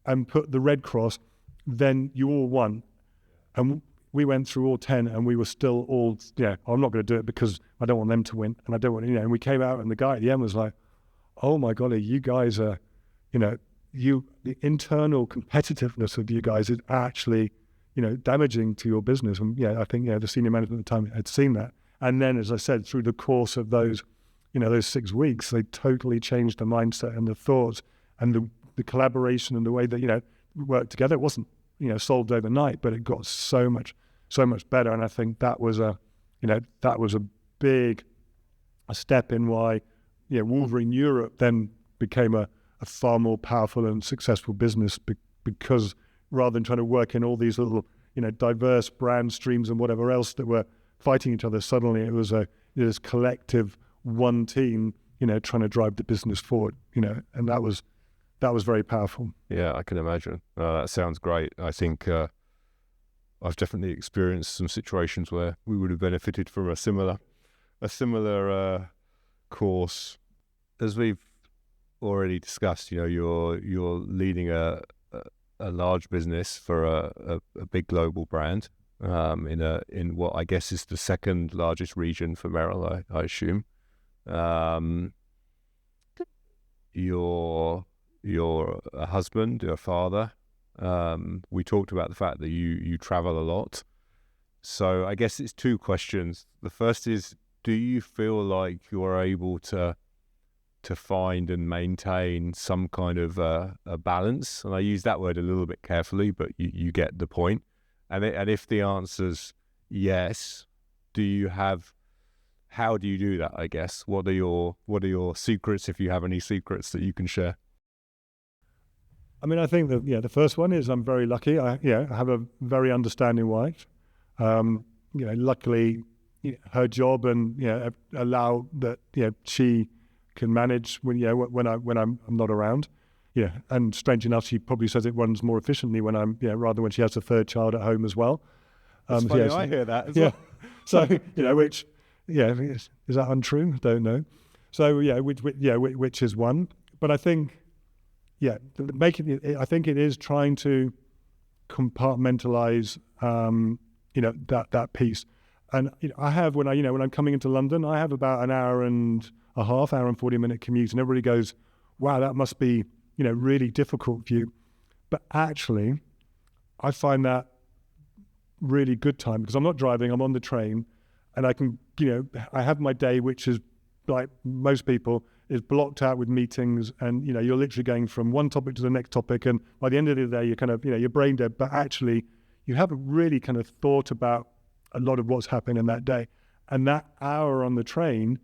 and put the red cross, then you all won. And we went through all 10, and we were still all, I'm not going to do it because I don't want them to win, and I don't want, and we came out, and the guy at the end was like, oh my golly, you guys are, the internal competitiveness of you guys is actually, damaging to your business. And I think, the senior management at the time had seen that. And then, as I said, through the course of those 6 weeks, they totally changed the mindset and the thoughts and the collaboration and the way that, we worked together. It wasn't, solved overnight, but it got so much better. And I think that was a big step in why, Wolverine Europe then became a far more powerful and successful business, because rather than trying to work in all these little, diverse brand streams and whatever else that were fighting each other, suddenly it was this collective one team, trying to drive the business forward, and that was very powerful. Yeah, I can imagine. That sounds great. I think I've definitely experienced some situations where we would have benefited from a similar course. As we've already discussed, you're leading a large business for a big global brand in what I guess is the second largest region for Merrell, I assume. You're a husband, you're a father. We talked about the fact that you travel a lot. So I guess it's 2 questions. The first is, do you feel like you're able to find and maintain some kind of a balance? And I use that word a little bit carefully, but you get the point. And if the answer's yes, how do you do that, I guess? What are your secrets, if you have any secrets that you can share? I mean, I think that, the first one is I'm very lucky. I have a very understanding wife. Luckily, her job and, allow that, she can manage when I'm not around. And strange enough, she probably says it runs more efficiently when I'm, rather when she has a 3rd child at home as well. It's funny, I hear that as well. So, which, is that untrue? Don't know. So, which is one. But I think, I think it is trying to compartmentalize, that piece. And I have, when I'm coming into London, I have about an hour and a half, hour and 40-minute commute, and everybody goes, wow, that must be, really difficult for you. But actually, I find that really good time, because I'm not driving, I'm on the train, and I can, I have my day, which is like most people, is blocked out with meetings, and, you're literally going from one topic to the next topic, and by the end of the day, you're kind of, you're brain dead, but actually, you haven't really kind of thought about a lot of what's happened in that day. And that hour on the train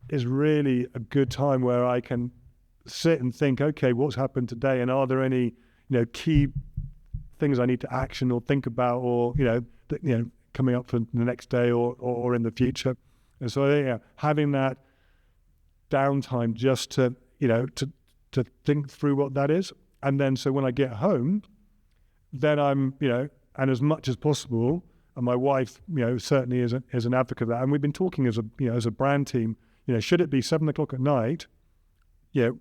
is really a good time where I can sit and think, okay, what's happened today, and are there any, key things I need to action or think about, or coming up for the next day or in the future. And so having that downtime just to to think through what that is, and then so when I get home, then I'm and as much as possible. And my wife, certainly is an advocate of that. And we've been talking as a brand team, should it be 7 o'clock at night, it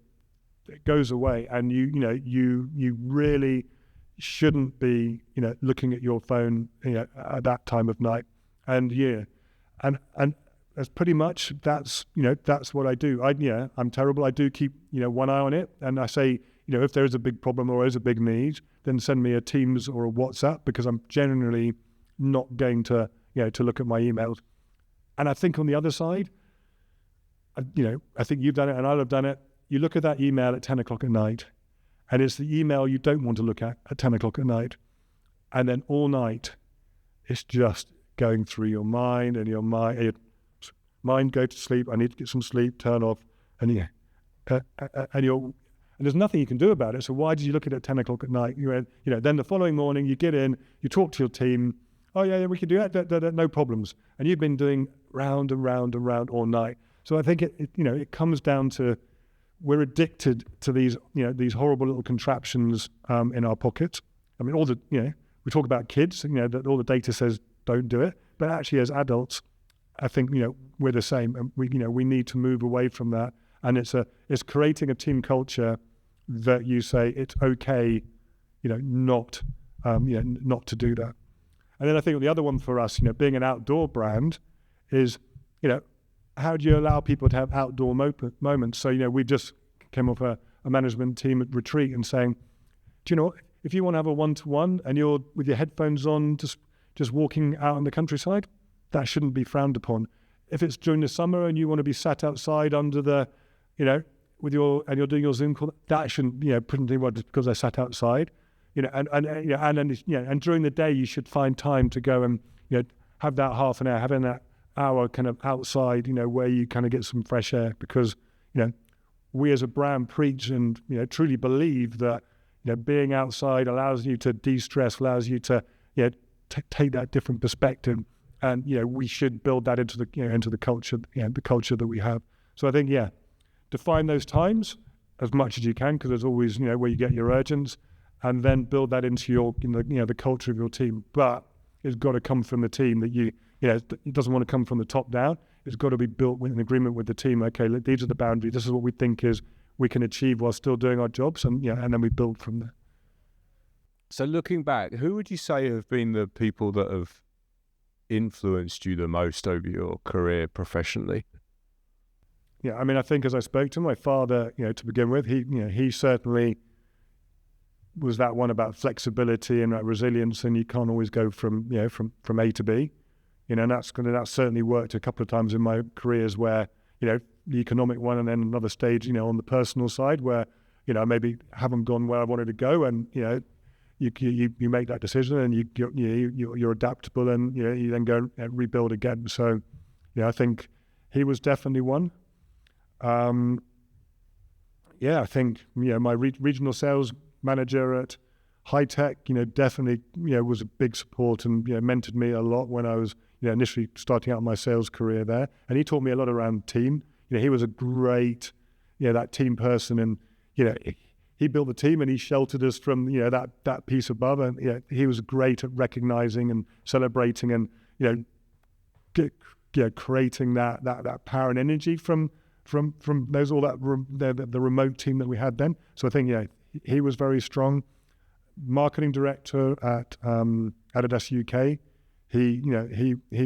goes away, and you really shouldn't be, looking at your phone, at that time of night. And and that's pretty much, that's what I do. I'm terrible. I do keep, one eye on it. And I say, if there is a big problem or is a big need, then send me a Teams or a WhatsApp, because I'm generally not going to, to look at my emails. And I think on the other side, I think you've done it and I'll have done it. You look at that email at 10 o'clock at night, and it's the email you don't want to look at 10 o'clock at night. And then all night, it's just going through your mind, and your mind go to sleep. I need to get some sleep, turn off, and and there's nothing you can do about it. So why did you look at it at 10 o'clock at night? Then the following morning you get in, you talk to your team. Oh yeah, we can do that. No problems. And you've been doing round and round and round all night. So I think it comes down to, we're addicted to these horrible little contraptions in our pockets. I mean, we talk about kids, that all the data says don't do it, but actually as adults, I think we're the same, and we need to move away from that. And it's creating a team culture that you say it's okay, not to do that. And then I think the other one for us, being an outdoor brand, is how do you allow people to have outdoor moments? So we just came off a management team at retreat and saying, do you know what? If you want to have a one-to-one and you're with your headphones on, just walking out in the countryside, that shouldn't be frowned upon. If it's during the summer and you want to be sat outside under the, and you're doing your Zoom call, that shouldn't, put anything wrong just because I sat outside, and during the day you should find time to go and, have that half an hour, having that hour kind of outside, where you kind of get some fresh air, because, we as a brand preach and, truly believe that, being outside allows you to de-stress, allows you to, take that different perspective. And, we should build that into the culture, the culture that we have. So I think, define those times as much as you can, because there's always, where you get your urgents, and then build that into your, the culture of your team. But it's got to come from the team that it doesn't want to come from the top down. It's got to be built with an agreement with the team. Okay, look, these are the boundaries. This is what we think we can achieve while still doing our jobs, and then we build from there. So looking back, who would you say have been the people that have influenced you the most over your career professionally? Yeah, I mean, I think as I spoke to my father, to begin with, he certainly was that one about flexibility and that resilience, and you can't always go from A to B. And that's certainly worked a couple of times in my careers where, the economic one, and then another stage, on the personal side where, maybe haven't gone where I wanted to go, and, you make that decision, and you're adaptable, and, you then go and rebuild again. So, I think he was definitely one. I think, my regional sales manager at High Tech, definitely, was a big support and, mentored me a lot when I was, initially starting out my sales career there. And he taught me a lot around team. He was a great, that team person, and, he built the team and he sheltered us from, that piece above. And, he was great at recognizing and celebrating and, creating that power and energy from those, all that, the remote team that we had then. So I think, he was very strong. Marketing director at Adidas UK. He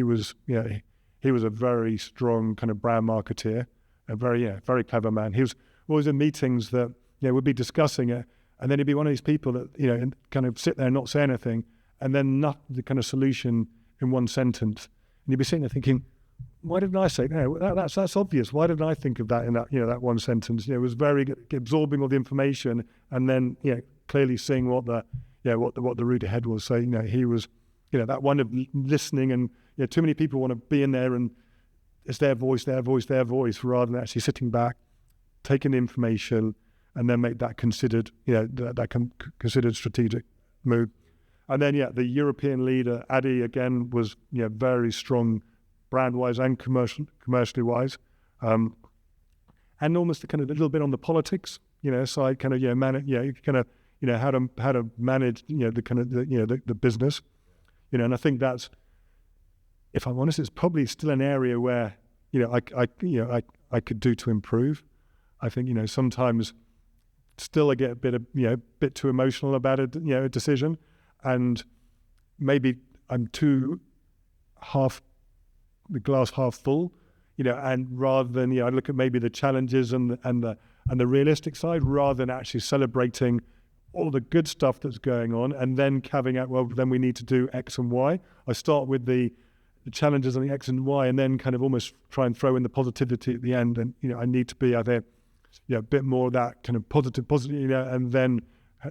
was a very strong kind of brand marketeer, a very clever man. He was always in meetings that we'd be discussing it, and then he'd be one of these people that and kind of sit there and not say anything, and then not the kind of solution in one sentence, and you'd be sitting there thinking, why didn't I say that's obvious? Why didn't I think of that in that that one sentence? It was very good, absorbing all the information, and then clearly seeing what the route ahead was. So he was that one of listening, and too many people want to be in there and it's their voice, rather than actually sitting back, taking the information, and then make that considered considered strategic move. And then the European leader Adi again was very strong, brand wise and commercially wise, and almost kind of a little bit on the politics side, kind of how to manage the kind of the business, and I think that's, if I'm honest, it's probably still an area where I could do to improve. I think sometimes still I get a bit too emotional about it, a decision, and maybe I'm too the glass half full, and rather than I look at maybe the challenges and the realistic side, rather than actually celebrating all the good stuff that's going on and then caveing out, well, then we need to do X and Y. I start with the the challenges and the X and Y, and then kind of almost try and throw in the positivity at the end. And, I need to be, I think, a bit more of that kind of positive, and then,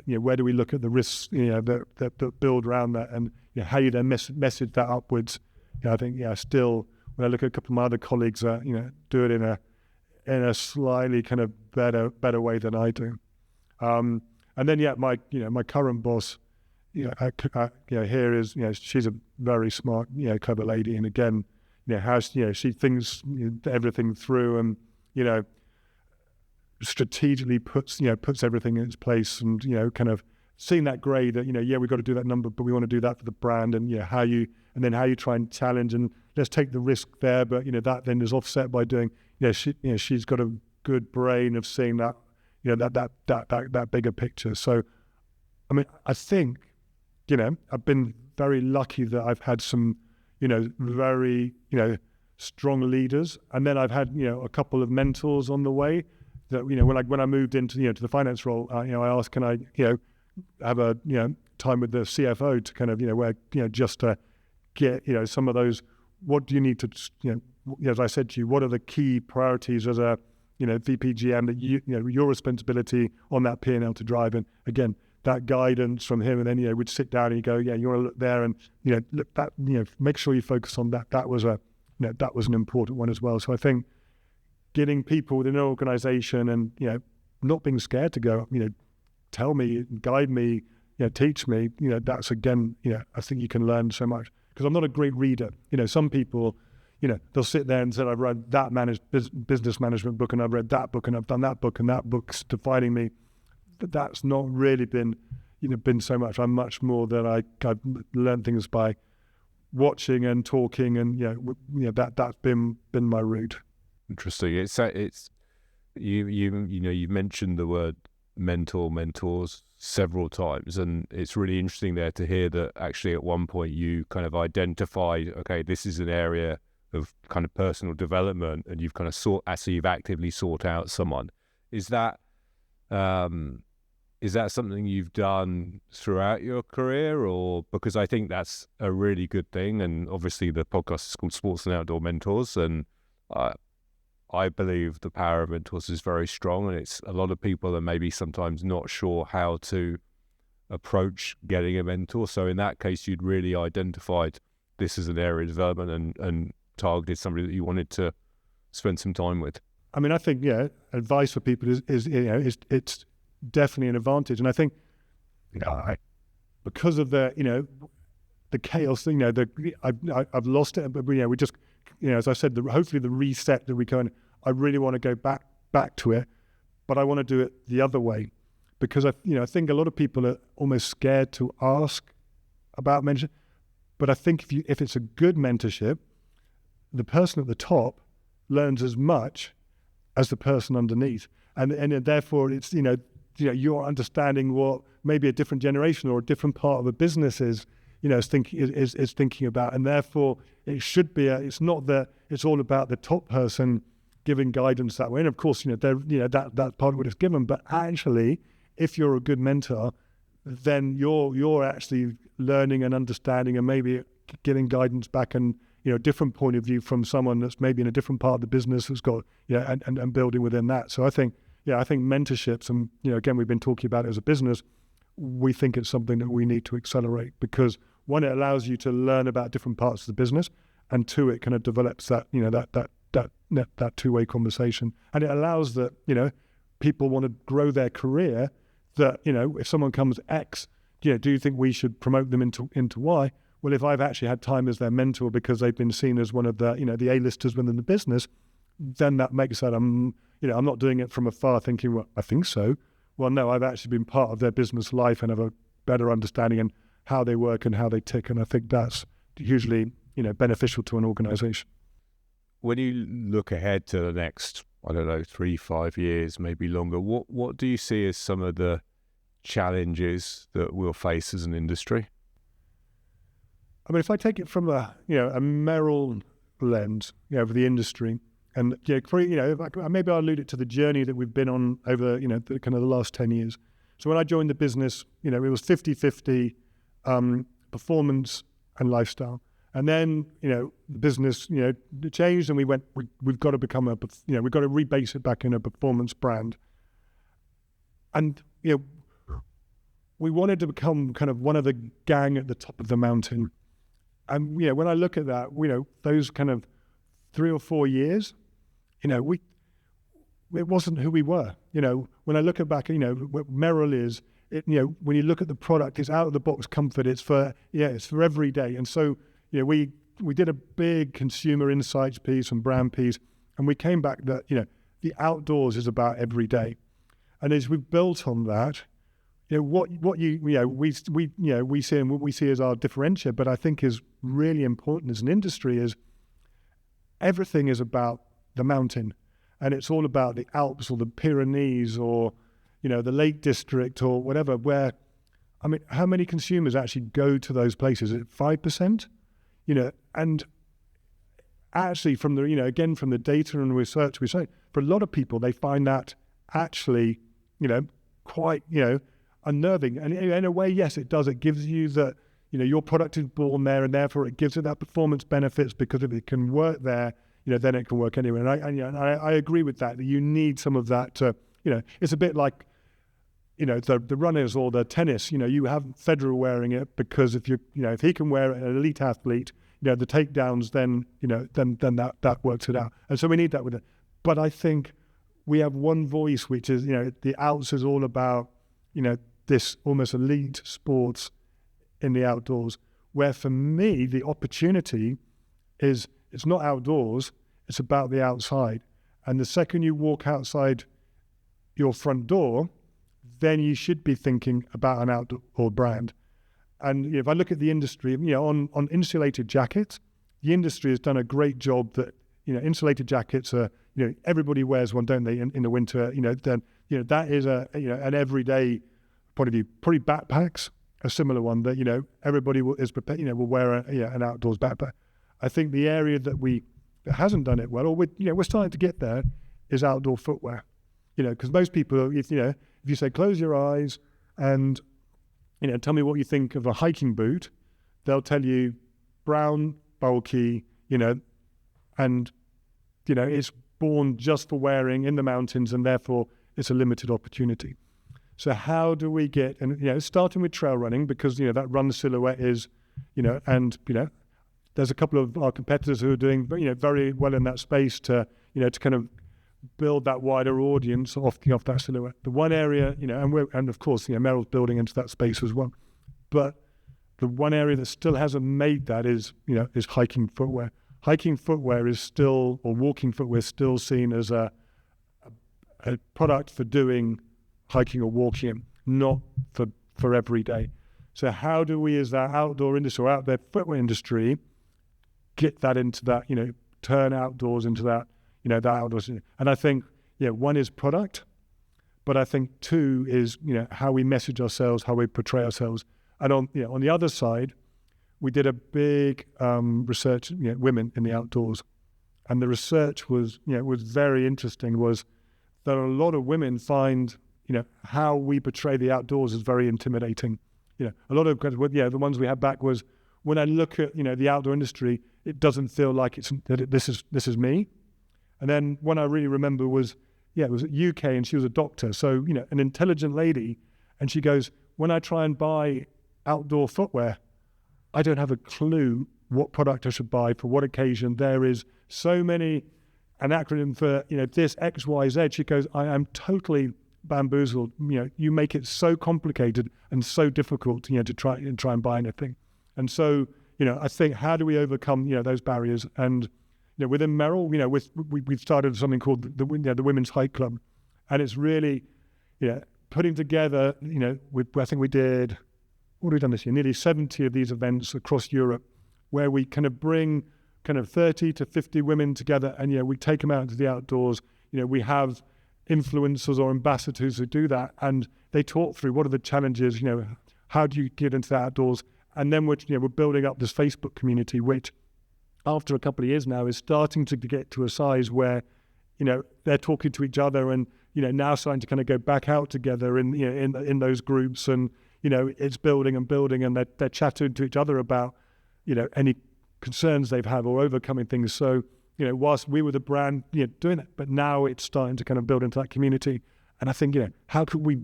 where do we look at the risks, that build around that, and how you then message that upwards. I think, still, when I look at a couple of my other colleagues, do it in a slightly kind of better way than I do. And then, my current boss, here is, she's a very smart, clever lady, and again, how she thinks everything through, and strategically puts everything in its place, and kind of seeing that grade that we've got to do that number, but we want to do that for the brand, and how you try and challenge, and let's take the risk there, but that then is offset by doing she's got a good brain of seeing that that bigger picture. So I mean, I think I've been very lucky that I've had some very strong leaders, and then I've had a couple of mentors on the way that when I moved into to the finance role, I asked, can I have a time with the CFO to kind of where just to get some of those, what do you need to as I said to you, what are the key priorities as a VPGM that your responsibility on that P&L to drive, and again that guidance from him, and then we'd sit down and you go, you want to look there, and look that, make sure you focus on that. That was that was an important one as well. So I think getting people within an organization, and not being scared to go, tell me, guide me, teach me, that's again, I think you can learn so much, because I'm not a great reader. Some people, they'll sit there and say, I've read that business management book, and I've read that book, and I've done that book, and that book's defining me. But that's not really been so much. I'm much more that I've learned things by watching and talking, and that's been my route. Interesting. It's you've mentioned the word mentors several times, and it's really interesting there to hear that actually at one point you kind of identified, okay, this is an area of kind of personal development, and you've kind of you've actively sought out someone. Is that something you've done throughout your career, or because I think that's a really good thing, and obviously the podcast is called Sports and Outdoor Mentors, and I believe the power of mentors is very strong, and it's a lot of people are maybe sometimes not sure how to approach getting a mentor. So in that case, you'd really identified this as an area of development and targeted somebody that you wanted to spend some time with. I mean, I think advice for people is it's definitely an advantage, and I think because of the chaos, I've lost it, but we just as I said, hopefully the reset that we can. I really want to go back to it, but I want to do it the other way, because I think a lot of people are almost scared to ask about mentorship. But I think if it's a good mentorship, the person at the top learns as much as the person underneath, and therefore it's you're understanding what maybe a different generation or a different part of a business is thinking about, and therefore it should be it's not that it's all about the top person giving guidance that way. And of course, that's part of what it's given. But actually, if you're a good mentor, then you're actually learning and understanding, and maybe getting guidance back, and a different point of view from someone that's maybe in a different part of the business who's got and building within that. So I think mentorships, and again, we've been talking about it as a business. We think it's something that we need to accelerate, because one, it allows you to learn about different parts of the business, and two, it kind of develops that that two-way conversation, and it allows that people want to grow their career. That if someone comes X, do you think we should promote them into Y? Well, if I've actually had time as their mentor because they've been seen as one of the the A-listers within the business, then that makes that I'm not doing it from afar thinking, well, I think so. Well, no, I've actually been part of their business life and have a better understanding in how they work and how they tick. And I think that's hugely, beneficial to an organization. When you look ahead to the next, 3-5 years, maybe longer, what do you see as some of the challenges that we'll face as an industry? I mean, if I take it from a Merrell lens, of the industry, and maybe I'll allude it to the journey that we've been on over the kind of the last 10 years. So when I joined the business, it was 50-50 performance and lifestyle, And then, the business, changed, and we've got to become we've got to rebase it back in a performance brand. And, we wanted to become kind of one of the gang at the top of the mountain. And, when I look at that, those kind of 3 or 4 years, it wasn't who we were. When I look back, what Merrell is, when you look at the product, it's out of the box comfort. It's for every day. And so, we did a big consumer insights piece and brand piece, and we came back that, the outdoors is about every day. And as we've built on that, what we see and what we see as our differentiator, but I think is really important as an industry, is everything is about the mountain, and it's all about the Alps or the Pyrenees or the Lake District or whatever. Where, how many consumers actually go to those places? Is it 5%? And actually from the again from the data and research we say, for a lot of people they find that actually quite unnerving. And in a way, yes, it does. It gives you that, your product is born there, and therefore it gives it that performance benefits, because if it can work there, then it can work anywhere. And I agree with that you need some of that. It's a bit like, the runners or the tennis. You have Federer wearing it because if he can wear it, an elite athlete, the takedowns, then that works it out. And so we need that with it. But I think we have one voice, which is, the Alps is all about, this almost elite sports in the outdoors, where for me, the opportunity is, it's not outdoors, it's about the outside. And the second you walk outside your front door, then you should be thinking about an outdoor brand. And if I look at the industry, on insulated jackets, the industry has done a great job that, insulated jackets are, everybody wears one, don't they, in the winter, then, that is an everyday point of view. Probably backpacks, a similar one that, everybody is prepared, will wear an outdoors backpack. I think the area that hasn't done it well, or we're starting to get there, is outdoor footwear. Because most people, if you say, close your eyes and, tell me what you think of a hiking boot, they'll tell you brown, bulky, and, it's born just for wearing in the mountains, and therefore it's a limited opportunity. So how do we get, and, starting with trail running, because, that run silhouette is, there's a couple of our competitors who are doing, very well in that space to kind of build that wider audience off that silhouette. The one area, and of course, Merrell's building into that space as well. But the one area that still hasn't made that is hiking footwear. Hiking footwear is still, or walking footwear is still seen as a product for doing hiking or walking, not for every day. So how do we, as that outdoor industry or out there footwear industry, get that into that, turn outdoors into that, that outdoors? And I think, one is product, but I think two is, how we message ourselves, how we portray ourselves. And on the other side, we did a big research, women in the outdoors. And the research was very interesting, was that a lot of women find, how we portray the outdoors is very intimidating. A lot of, the ones we had back was, when I look at, the outdoor industry, it doesn't feel like this is me. And then one I really remember was, it was at UK, and she was a doctor. So, an intelligent lady. And she goes, when I try and buy outdoor footwear, I don't have a clue what product I should buy for what occasion. There is so many, an acronym for, this X, Y, Z. She goes, I am totally bamboozled. You make it so complicated and so difficult, to try and buy anything. And so, I think, how do we overcome, those barriers? And, within Merrell, we've started something called the Women's Hike Club. And it's really, putting together, I think we did, what have we done this year? Nearly 70 of these events across Europe, where we kind of bring kind of 30 to 50 women together, and, we take them out into the outdoors. We have influencers or ambassadors who do that, and they talk through what are the challenges, how do you get into the outdoors? And then we're building up this Facebook community, which after a couple of years now is starting to get to a size where, they're talking to each other, and, now starting to kind of go back out together in those groups, and, it's building, and they're chatting to each other about, any concerns they've had or overcoming things. So, whilst we were the brand, doing that, but now it's starting to kind of build into that community. And I think, how could we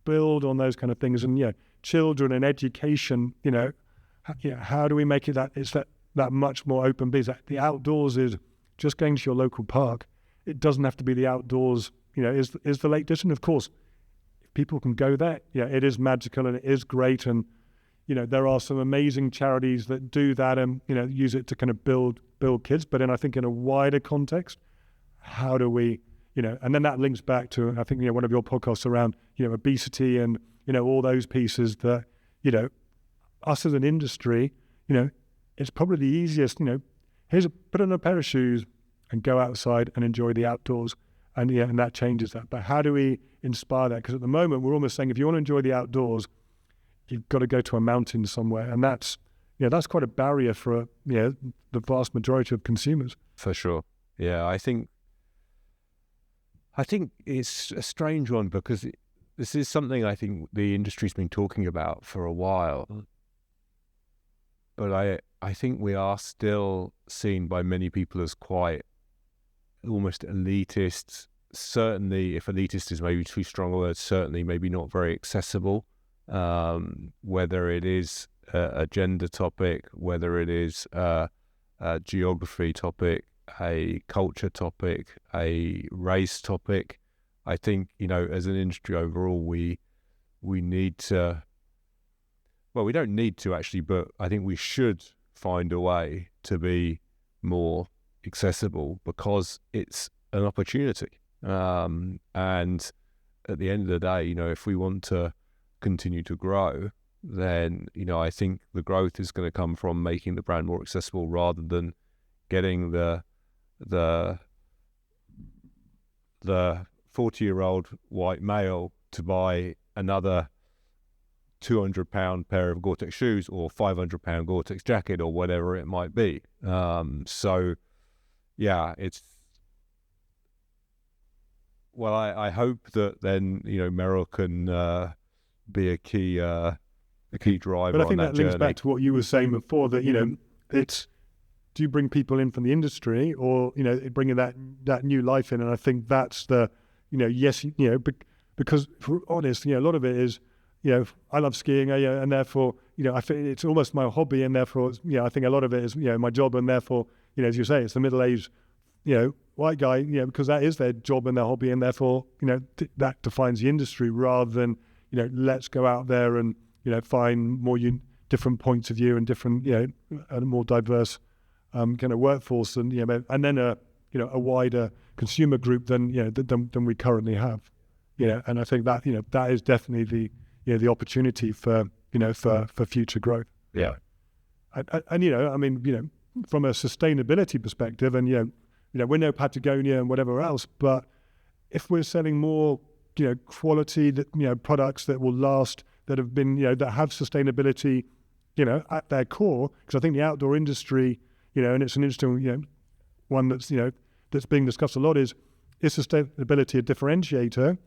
build on those kind of things? And, children and education, how do we make it that it's that much more open? Because the outdoors is just going to your local park. It doesn't have to be the outdoors, is the Lake District. Of course, if people can go there, it is magical and it is great. And, there are some amazing charities that do that and, use it to kind of build kids. But then I think in a wider context, how do we, and then that links back to, I think, one of your podcasts around, obesity and, all those pieces that, us as an industry, it's probably the easiest, put on a pair of shoes and go outside and enjoy the outdoors. And and that changes that. But how do we inspire that? Because at the moment, we're almost saying if you want to enjoy the outdoors, you've got to go to a mountain somewhere. And that's quite a barrier for, the vast majority of consumers. For sure. Yeah, I think it's a strange one because this is something I think the industry's been talking about for a while. But I think we are still seen by many people as quite almost elitist. Certainly, if elitist is maybe too strong a word, certainly maybe not very accessible. Whether it is a gender topic, whether it is a geography topic, a culture topic, a race topic, I think, as an industry overall, we need to, well, we don't need to actually, but I think we should find a way to be more accessible because it's an opportunity. And at the end of the day, if we want to continue to grow, then, I think the growth is going to come from making the brand more accessible rather than getting the 40-year-old white male to buy another £200 pair of Gore-Tex shoes or £500 Gore-Tex jacket or whatever it might be. So yeah, I hope that then, Merrell can be a key driver. But I think on that links journey. back to what you were saying before, that, it's, do you bring people in from the industry or, bringing that new life in? And I think that's the, yes, because if we're honest, a lot of it is, I love skiing, and therefore, I think it's almost my hobby, and therefore, I think a lot of it is, my job, and therefore, as you say, it's the middle-aged, white guy, because that is their job and their hobby, and therefore, that defines the industry rather than, let's go out there and, find more different points of view and different, a more diverse kind of workforce, and and then a wider consumer group than than we currently have, and I think that that is definitely the opportunity for for future growth. Yeah, and from a sustainability perspective, and we know Patagonia and whatever else, but if we're selling more quality that products that will last, that have been that have sustainability at their core, because I think the outdoor industry and it's an interesting one that's that's being discussed a lot, is sustainability a differentiator,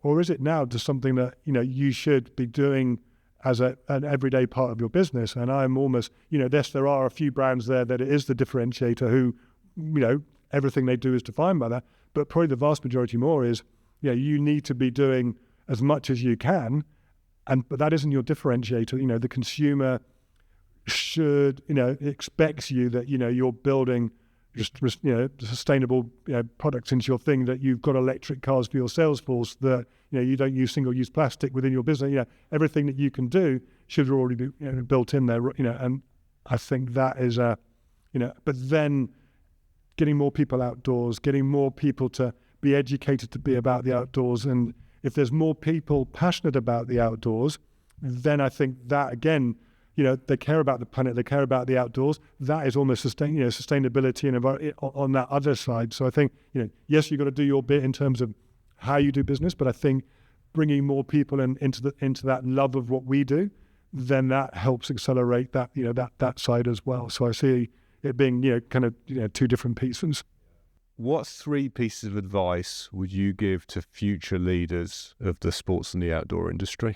or is it now just something that you should be doing as an everyday part of your business? And I'm almost there are a few brands there that it is the differentiator, who everything they do is defined by that, but probably the vast majority more is you need to be doing as much as you can, but that isn't your differentiator. The consumer should expects you that you're building just sustainable products into your thing, that you've got electric cars for your sales force, that you don't use single-use plastic within your business. Everything that you can do should already be built in there. And I think that is but then getting more people outdoors, getting more people to be educated to be about the outdoors, and if there's more people passionate about the outdoors, then I think that again, they care about the planet, they care about the outdoors. That is almost sustainability and on that other side. So I think, yes, you've got to do your bit in terms of how you do business, but I think bringing more people into that love of what we do, then that helps accelerate that, that side as well. So I see it being, two different pieces. What 3 pieces of advice would you give to future leaders of the sports and the outdoor industry?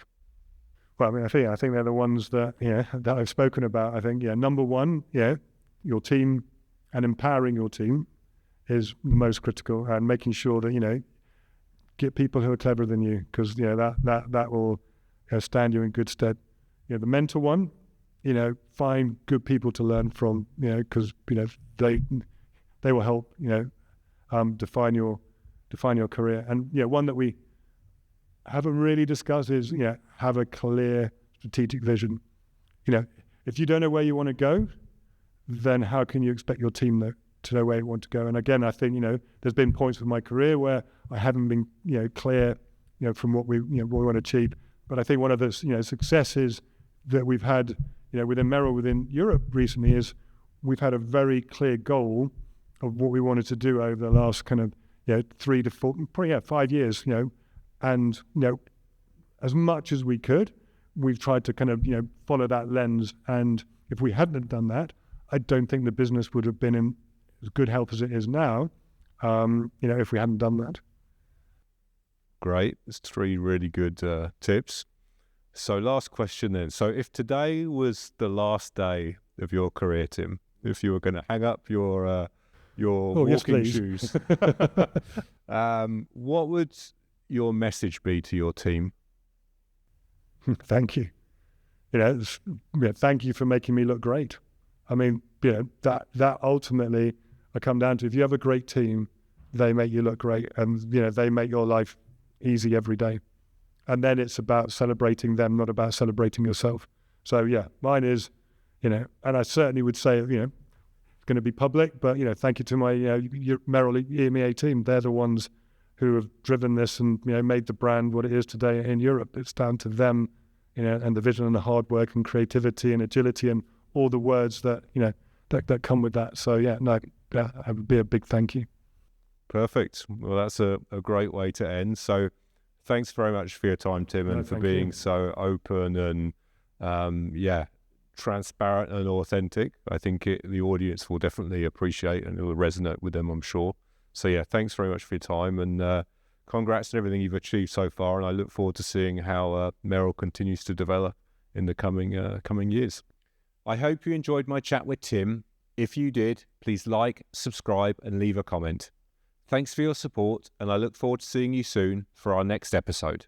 Well, I think they're the ones that that I've spoken about. I think number one, your team and empowering your team is most critical, and making sure that, get people who are cleverer than you, because, that will stand you in good stead. The mentor one, find good people to learn from, because, they will help, define your career. And, one that we haven't really discussed is, have a clear strategic vision. If you don't know where you want to go, then how can you expect your team to know where you want to go? And again, I think, there's been points with my career where I haven't been, clear, from what we want to achieve. But I think one of the, successes that we've had, within Merrell, within Europe recently, is we've had a very clear goal of what we wanted to do over the last kind of, 3 to 4, probably 5 years, and, as much as we could, we've tried to kind of, follow that lens. And if we hadn't have done that, I don't think the business would have been in as good health as it is now, if we hadn't done that. Great. There's 3 really good tips. So last question then. So if today was the last day of your career, Tim, if you were going to hang up your walking shoes, what would your message be to your team? Thank you. Thank you for making me look great. I mean, that ultimately I come down to, if you have a great team, they make you look great, and, they make your life easy every day. And then it's about celebrating them, not about celebrating yourself. So mine is, and I certainly would say, it's going to be public, but, thank you to my Merrell EMEA team. They're the ones who have driven this and, made the brand what it is today in Europe. It's down to them, and the vision and the hard work and creativity and agility and all the words that, that come with that. So that would be a big thank you. Perfect. Well, that's a great way to end. So thanks very much for your time, Tim, and for being so open and, transparent and authentic. I think the audience will definitely appreciate, and it will resonate with them, I'm sure. So thanks very much for your time, and congrats on everything you've achieved so far. And I look forward to seeing how Merrell continues to develop in the coming years. I hope you enjoyed my chat with Tim. If you did, please like, subscribe, and leave a comment. Thanks for your support, and I look forward to seeing you soon for our next episode.